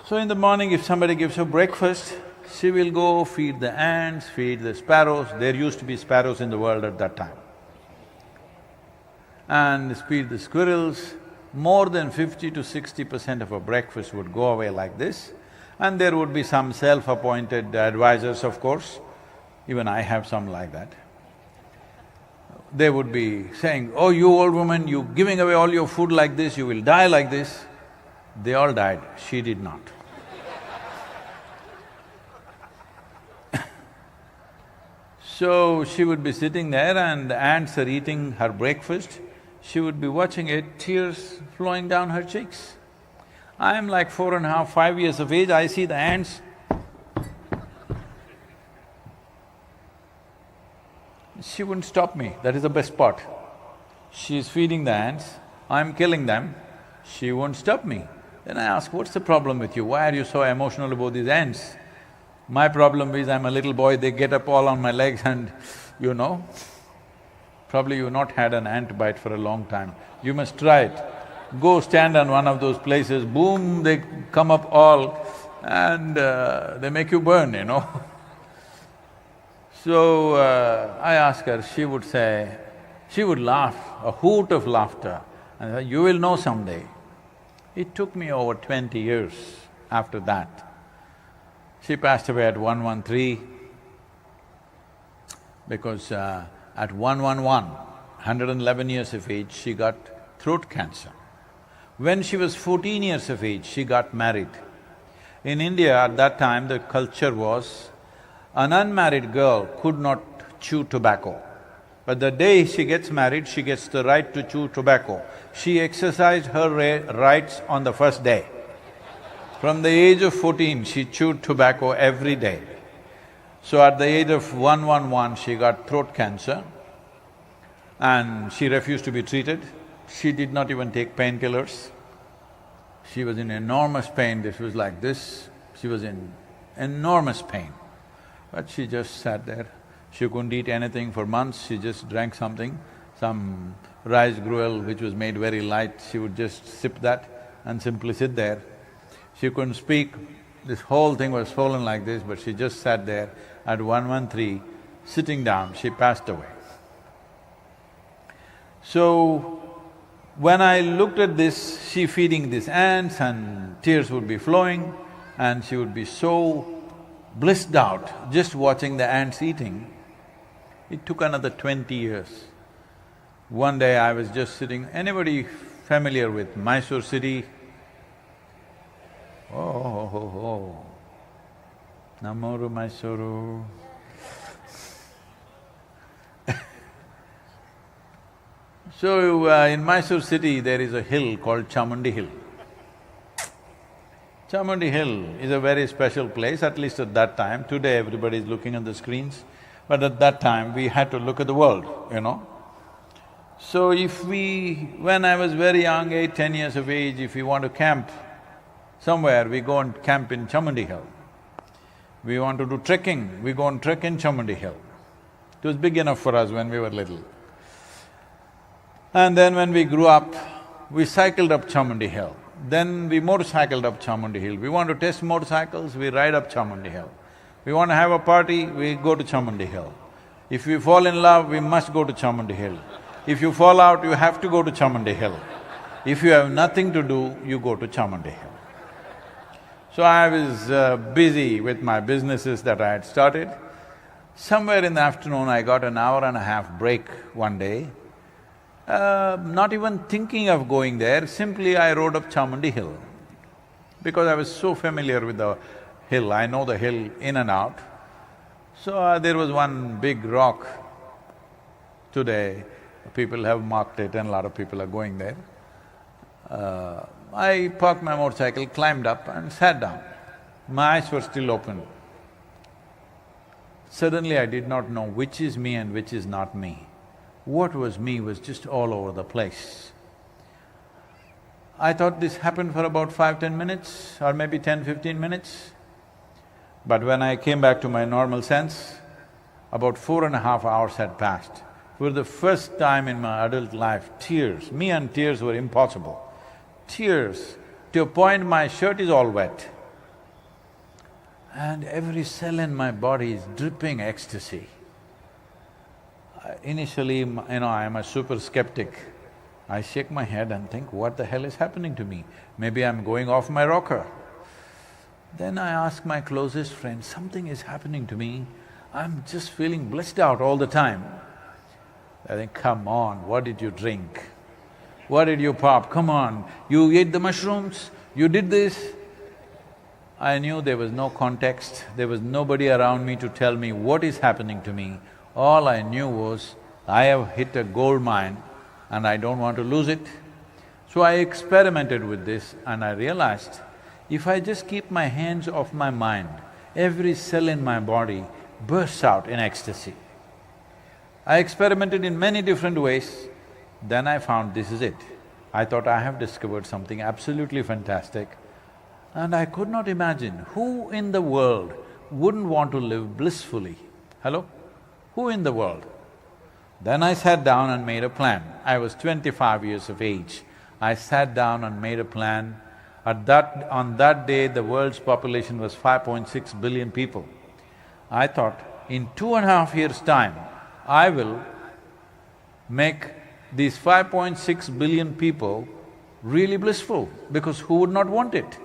So in the morning, if somebody gives her breakfast, she will go feed the ants, feed the sparrows. There used to be sparrows in the world at that time. And feed the squirrels. More than 50 to 60% of her breakfast would go away like this. And there would be some self-appointed advisors, of course. Even I have some like that. They would be saying, oh, you old woman, you giving away all your food like this, you will die like this. They all died, she did not. So she would be sitting there and the ants are eating her breakfast. She would be watching it, tears flowing down her cheeks. I am like 4.5, 5 years of age, I see the ants. She wouldn't stop me, that is the best part. She's feeding the ants, I'm killing them, she won't stop me. Then I ask, what's the problem with you? Why are you so emotional about these ants? My problem is I'm a little boy, they get up all on my legs and probably you've not had an ant bite for a long time. You must try it. Go stand on one of those places, boom, they come up all and they make you burn, So, I asked her, she would say… she would laugh, a hoot of laughter, and say, you will know someday. It took me over 20 years after that. She passed away at 113 because at 111 years of age, she got throat cancer. When she was 14 years of age, she got married. In India at that time, the culture was, an unmarried girl could not chew tobacco. But the day she gets married, she gets the right to chew tobacco. She exercised her rights on the first day. From the age of 14, she chewed tobacco every day. So at the age of 111, she got throat cancer and she refused to be treated. She did not even take painkillers. She was in enormous pain, this was like this. She was in enormous pain. But she just sat there. She couldn't eat anything for months, she just drank something, some rice gruel which was made very light, she would just sip that and simply sit there. She couldn't speak, this whole thing was swollen like this, but she just sat there. At 113, sitting down, she passed away. So, when I looked at this, she feeding these ants and tears would be flowing and she would be so blissed out just watching the ants eating. It took another 20 years. One day I was just sitting… Anybody familiar with Mysore city? Oh. Namoru Mysuru. So, in Mysore city, there is a hill called Chamundi Hill. Chamundi Hill is a very special place, at least at that time. Today everybody is looking at the screens, but at that time we had to look at the world, you know. So when I was very young, 8–10 years of age, if we want to camp somewhere, we go and camp in Chamundi Hill. We want to do trekking, we go and trek in Chamundi Hill. It was big enough for us when we were little. And then when we grew up, we cycled up Chamundi Hill. Then we motorcycled up Chamundi Hill. We want to test motorcycles, we ride up Chamundi Hill. We want to have a party, we go to Chamundi Hill. If we fall in love, we must go to Chamundi Hill. If you fall out, you have to go to Chamundi Hill. If you have nothing to do, you go to Chamundi Hill. So I was busy with my businesses that I had started. Somewhere in the afternoon, I got an hour-and-a-half break one day. Not even thinking of going there, simply I rode up Chamundi Hill. Because I was so familiar with the hill, I know the hill in and out. So there was one big rock. Today, people have marked it and a lot of people are going there. I parked my motorcycle, climbed up and sat down. My eyes were still open. Suddenly I did not know which is me and which is not me. What was me was just all over the place. I thought this happened for about 5–10 minutes or maybe 10–15 minutes. But when I came back to my normal sense, about 4.5 hours had passed. For the first time in my adult life, tears, me and tears were impossible. Tears, to a point my shirt is all wet. And every cell in my body is dripping ecstasy. Initially, I am a super skeptic. I shake my head and think, what the hell is happening to me? Maybe I'm going off my rocker. Then I ask my closest friend, something is happening to me, I'm just feeling blissed out all the time. I think, come on, what did you drink? What did you pop? Come on, you ate the mushrooms, you did this. I knew there was no context, there was nobody around me to tell me what is happening to me. All I knew was, I have hit a gold mine and I don't want to lose it. So I experimented with this and I realized, if I just keep my hands off my mind, every cell in my body bursts out in ecstasy. I experimented in many different ways, then I found this is it. I thought I have discovered something absolutely fantastic. And I could not imagine who in the world wouldn't want to live blissfully. Hello? Who in the world? Then I sat down and made a plan. I was 25 years of age. I sat down and made a plan. On that day, the world's population was 5.6 billion people. I thought, in 2.5 years' time, I will make these 5.6 billion people really blissful, because who would not want it?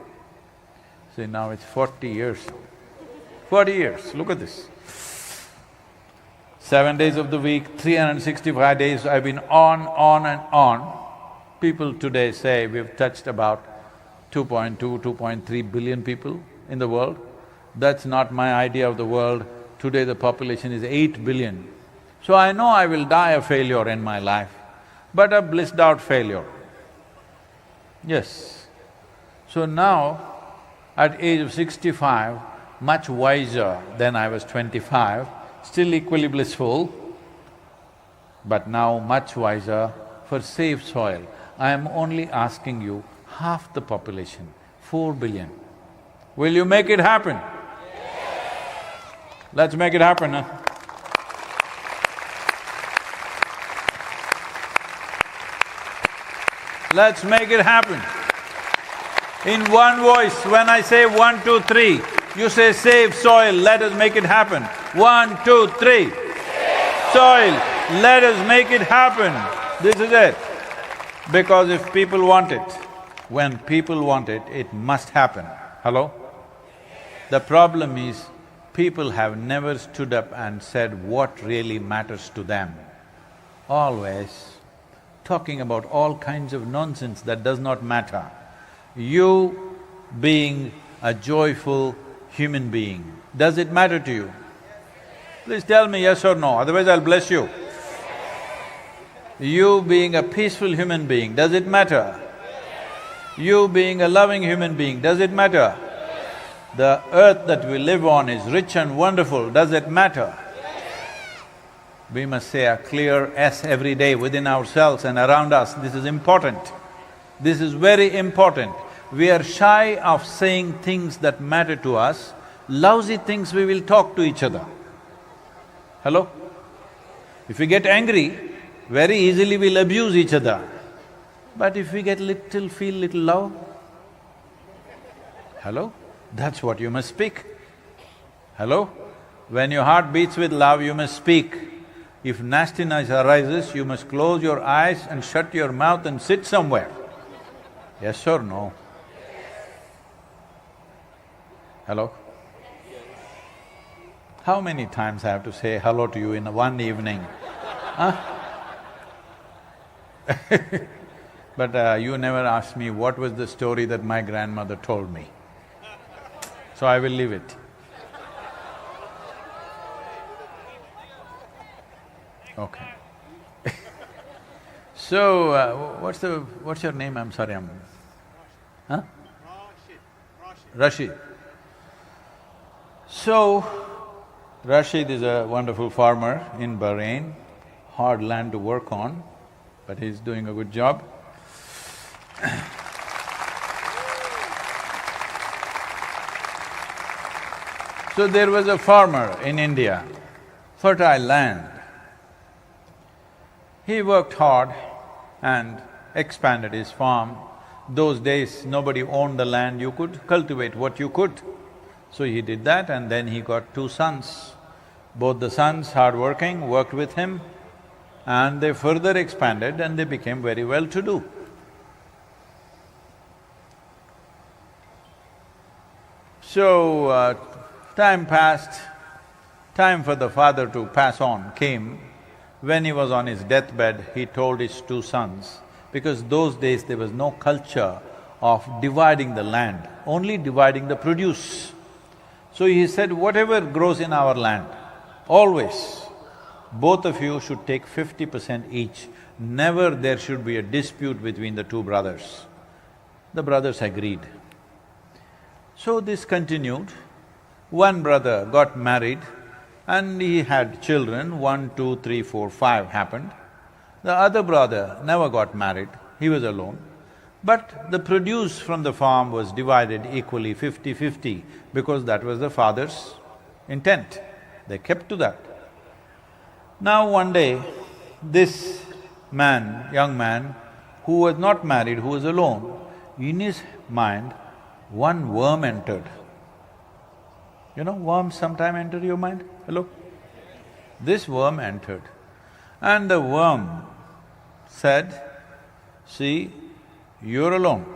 See, now it's 40 years. 40 years, look at this. 7 days of the week, 365 days, I've been on and on. People today say we've touched about 2.2, 2.3 billion people in the world. That's not my idea of the world. Today the population is 8 billion. So I know I will die a failure in my life, but a blissed out failure. Yes. So now, at age of 65, much wiser than I was 25, still equally blissful, but now much wiser for safe soil. I am only asking you half the population, 4 billion. Will you make it happen? Let's make it happen, huh? Let's make it happen. In one voice, when I say 1, 2, 3, you say save soil, let us make it happen. 1, 2, 3. Soil, let us make it happen. This is it. Because if people want it, when people want it, it must happen. Hello? The problem is, people have never stood up and said what really matters to them. Always talking about all kinds of nonsense that does not matter. You being a joyful human being, does it matter to you? Please tell me yes or no, otherwise I'll bless you. You being a peaceful human being, does it matter? You being a loving human being, does it matter? The earth that we live on is rich and wonderful, does it matter? We must say a clear yes every day within ourselves and around us, this is important. This is very important. We are shy of saying things that matter to us, lousy things we will talk to each other. Hello? If we get angry, very easily we'll abuse each other. But if we get feel little love, hello? That's what you must speak. Hello? When your heart beats with love, you must speak. If nastiness arises, you must close your eyes and shut your mouth and sit somewhere. Yes or no? Hello? How many times I have to say hello to you in one evening? Huh? But you never asked me what was the story that my grandmother told me. So I will leave it. Okay. So, what's your name? I'm sorry, Huh? Rashid. So, Rashid is a wonderful farmer in Bahrain, hard land to work on, but he's doing a good job. So there was a farmer in India, fertile land. He worked hard and expanded his farm. Those days, nobody owned the land, you could cultivate what you could. So he did that and then he got 2 sons. Both the sons, hard-working, worked with him and they further expanded and they became very well-to-do. So, time passed, time for the father to pass on came. When he was on his deathbed, he told his 2 sons, because those days there was no culture of dividing the land, only dividing the produce. So he said, whatever grows in our land, always, both of you should take 50% each. Never there should be a dispute between the 2 brothers. The brothers agreed. So this continued. One brother got married and he had children, 1, 2, 3, 4, 5 happened. The other brother never got married, he was alone. But the produce from the farm was divided equally 50-50 because that was the father's intent. They kept to that. Now one day, this man, young man, who was not married, who was alone, in his mind, one worm entered. You know, worms sometime enter your mind, hello? This worm entered and the worm said, see, you're alone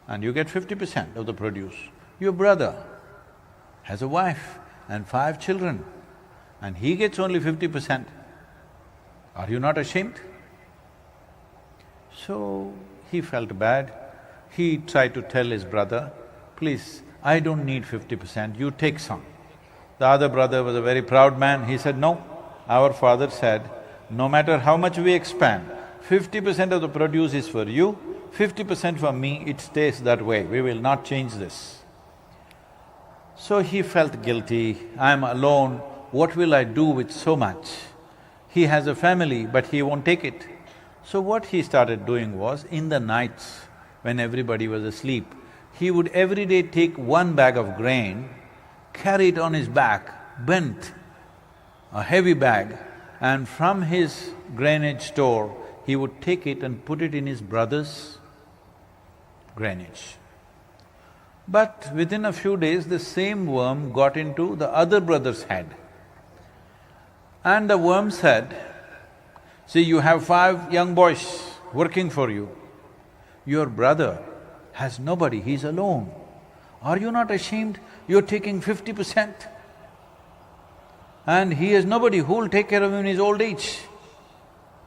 and you get 50% of the produce. Your brother has a wife and 5 children and he gets only 50%. Are you not ashamed? So, he felt bad. He tried to tell his brother, please, I don't need 50%, you take some. The other brother was a very proud man, he said, no, our father said, no matter how much we expand, 50% of the produce is for you, 50% for me, it stays that way, we will not change this. So he felt guilty, I'm alone, what will I do with so much? He has a family, but he won't take it. So what he started doing was, in the nights, when everybody was asleep, he would every day take 1 bag of grain, carry it on his back, bent, a heavy bag, and from his grainage store, he would take it and put it in his brother's grainage. But within a few days, the same worm got into the other brother's head. And the worm said, see, you have 5 young boys working for you. Your brother has nobody, he's alone. Are you not ashamed? You're taking 50%. And he has nobody who will take care of him in his old age.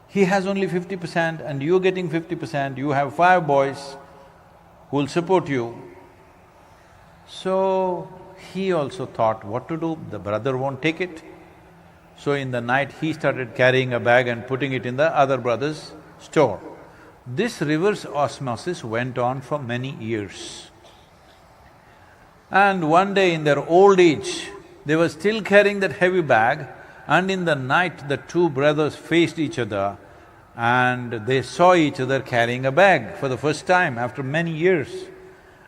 He has only 50% and you're getting 50%, you have 5 boys who will support you. So, he also thought what to do, the brother won't take it. So in the night he started carrying a bag and putting it in the other brother's store. This reverse osmosis went on for many years. And one day in their old age, they were still carrying that heavy bag, and in the night the 2 brothers faced each other and they saw each other carrying a bag for the first time after many years.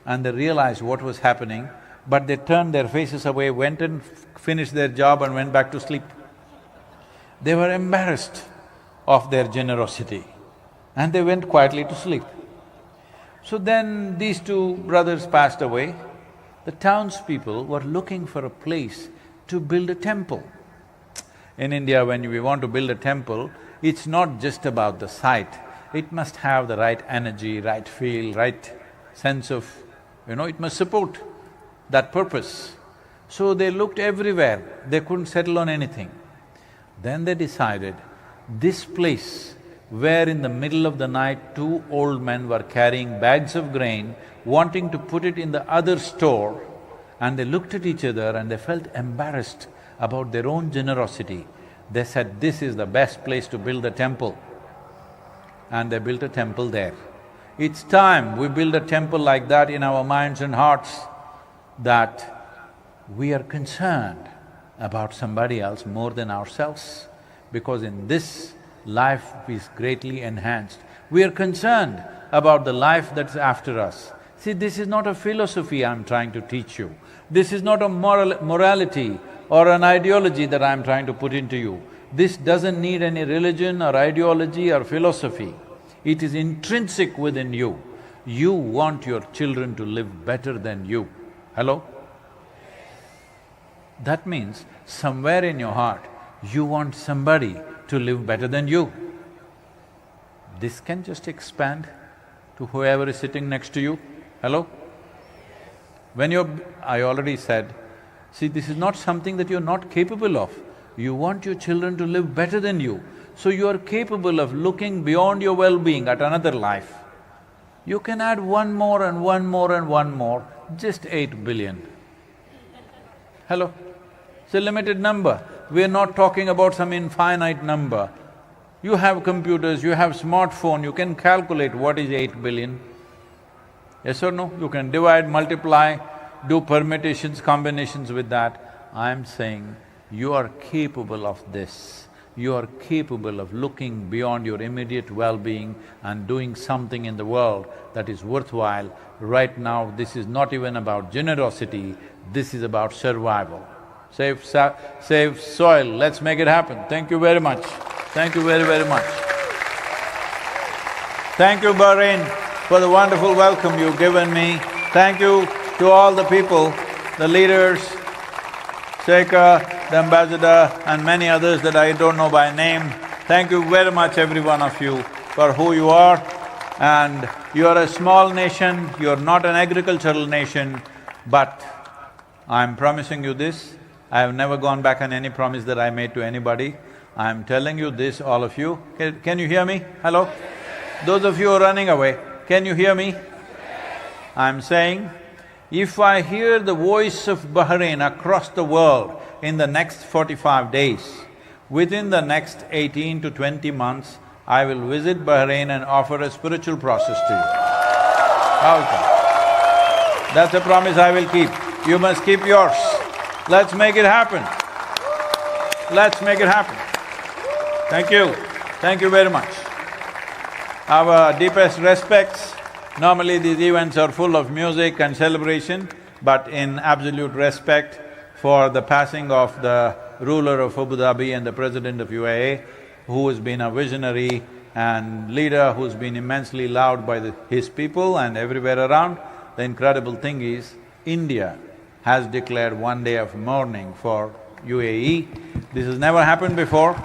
And they realized what was happening, but they turned their faces away, went and finished their job and went back to sleep. They were embarrassed of their generosity and they went quietly to sleep. So then these 2 brothers passed away. The townspeople were looking for a place to build a temple. In India, when we want to build a temple, it's not just about the site, it must have the right energy, right feel, right sense of… it must support that purpose. So they looked everywhere, they couldn't settle on anything. Then they decided, this place where in the middle of the night 2 old men were carrying bags of grain, wanting to put it in the other store, and they looked at each other and they felt embarrassed about their own generosity. They said, this is the best place to build a temple. And they built a temple there. It's time we build a temple like that in our minds and hearts, that we are concerned about somebody else more than ourselves, because in this life is greatly enhanced. We are concerned about the life that's after us. See, this is not a philosophy I'm trying to teach you. This is not a morality or an ideology that I'm trying to put into you. This doesn't need any religion or ideology or philosophy. It is intrinsic within you. You want your children to live better than you. Hello? That means somewhere in your heart, you want somebody to live better than you. This can just expand to whoever is sitting next to you. Hello? When I already said, see, this is not something that you're not capable of. You want your children to live better than you, so you are capable of looking beyond your well-being at another life. You can add 1 more and 1 more and 1 more, just 8 billion. Hello? It's a limited number. We're not talking about some infinite number. You have computers, you have smartphone, you can calculate what is 8 billion. Yes or no? You can divide, multiply, do permutations, combinations with that. I'm saying you are capable of this. You are capable of looking beyond your immediate well-being and doing something in the world that is worthwhile. Right now, this is not even about generosity, this is about survival. Save soil, let's make it happen. Thank you very much. Thank you very, very much. Thank you, Bahrain, for the wonderful welcome you've given me. Thank you to all the people, the leaders, Sheikha, the ambassador and many others that I don't know by name. Thank you very much, every one of you, for who you are. And you are a small nation, you're not an agricultural nation, but I'm promising you this, I have never gone back on any promise that I made to anybody. I'm telling you this, all of you. Can you hear me? Hello? Those of you who are running away, can you hear me? I'm saying, if I hear the voice of Bahrain across the world in the next 45 days, within the next 18 to 20 months, I will visit Bahrain and offer a spiritual process to you. How's that? That's a promise I will keep. You must keep yours. Let's make it happen. Let's make it happen. Thank you. Thank you very much. Our deepest respects. Normally these events are full of music and celebration, but in absolute respect for the passing of the ruler of Abu Dhabi and the president of UAE, who has been a visionary and leader who's been immensely loved by his people and everywhere around. The incredible thing is, India has declared 1 day of mourning for UAE. This has never happened before.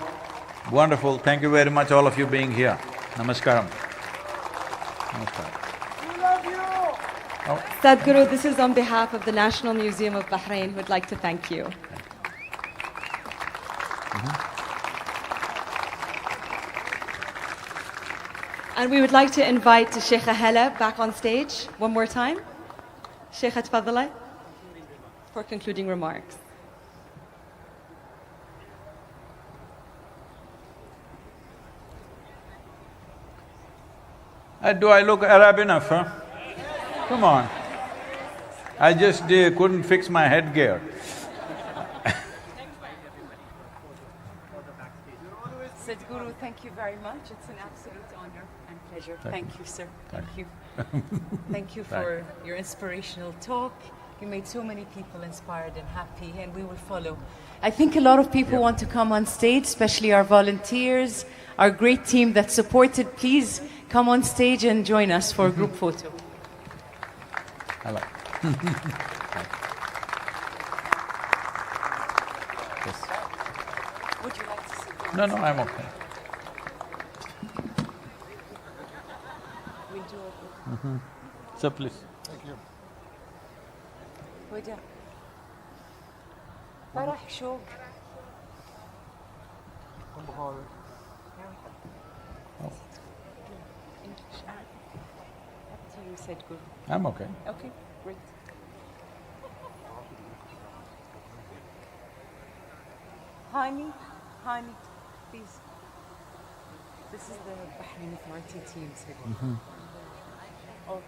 Wonderful. Thank you very much, all of you being here. Namaskaram. Namaskaram. We love you! Oh. Sadhguru, this is on behalf of the National Museum of Bahrain, who would like to thank you. And we would like to invite Sheikha Hala back on stage one more time. Sheikha, tafadhali, for concluding remarks. Do I look Arab enough, huh? Come on. I just couldn't fix my headgear. Sadhguru, thank you very much. It's an absolute honor and pleasure. Thank you, sir. Thank you. Thank you for your inspirational talk. You made so many people inspired and happy, and we will follow. I think a lot of people want to come on stage, especially our volunteers, our great team that supported. Please come on stage and join us for a group photo. Hello. Yes. Would you like to sit? No, I'm okay. We'll do it. So please. Thank you. وداع فرح شوق English. Up to you, Sadhguru. I'm okay. Okay, great. Hani, please. This is the Bahrain Authority team, Sadhguru. Oh,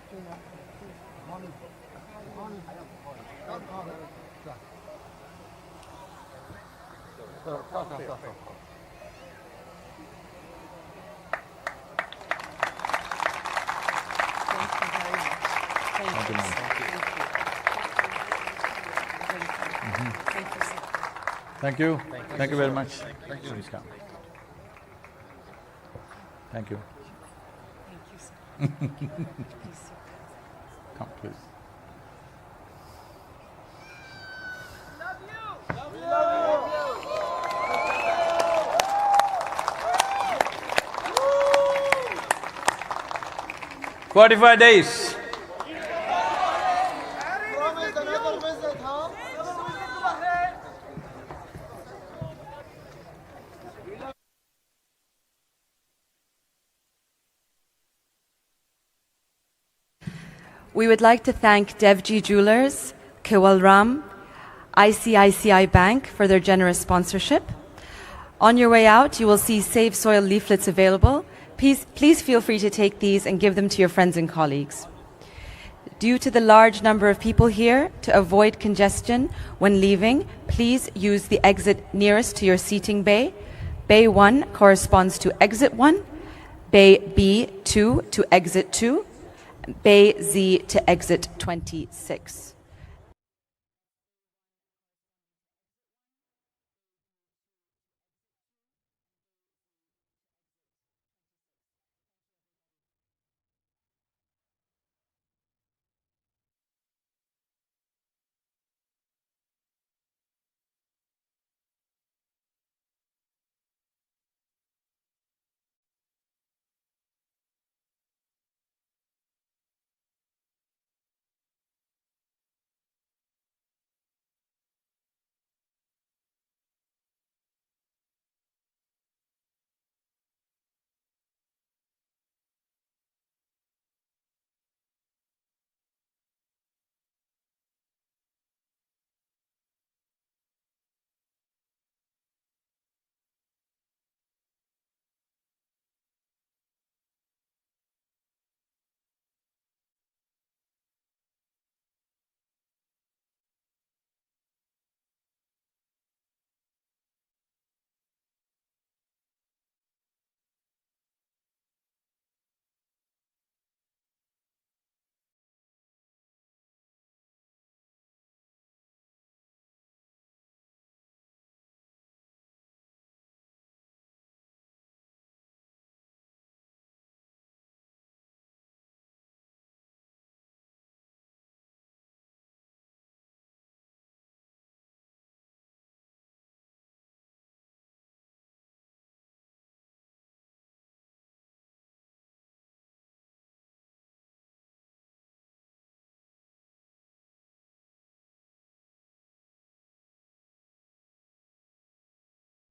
Thank you. Thank you very much. Thank you. Please come. Thank you. thank you, sir. Please. Come, please. Love you. 45 days. We would like to thank Devji Jewelers, Kewalram, ICICI Bank for their generous sponsorship. On your way out, you will see Save Soil leaflets available. Please feel free to take these and give them to your friends and colleagues. Due to the large number of people here, to avoid congestion when leaving, please use the exit nearest to your seating bay. Bay 1 corresponds to exit 1, Bay B2 to exit 2, Bay Z to exit 26.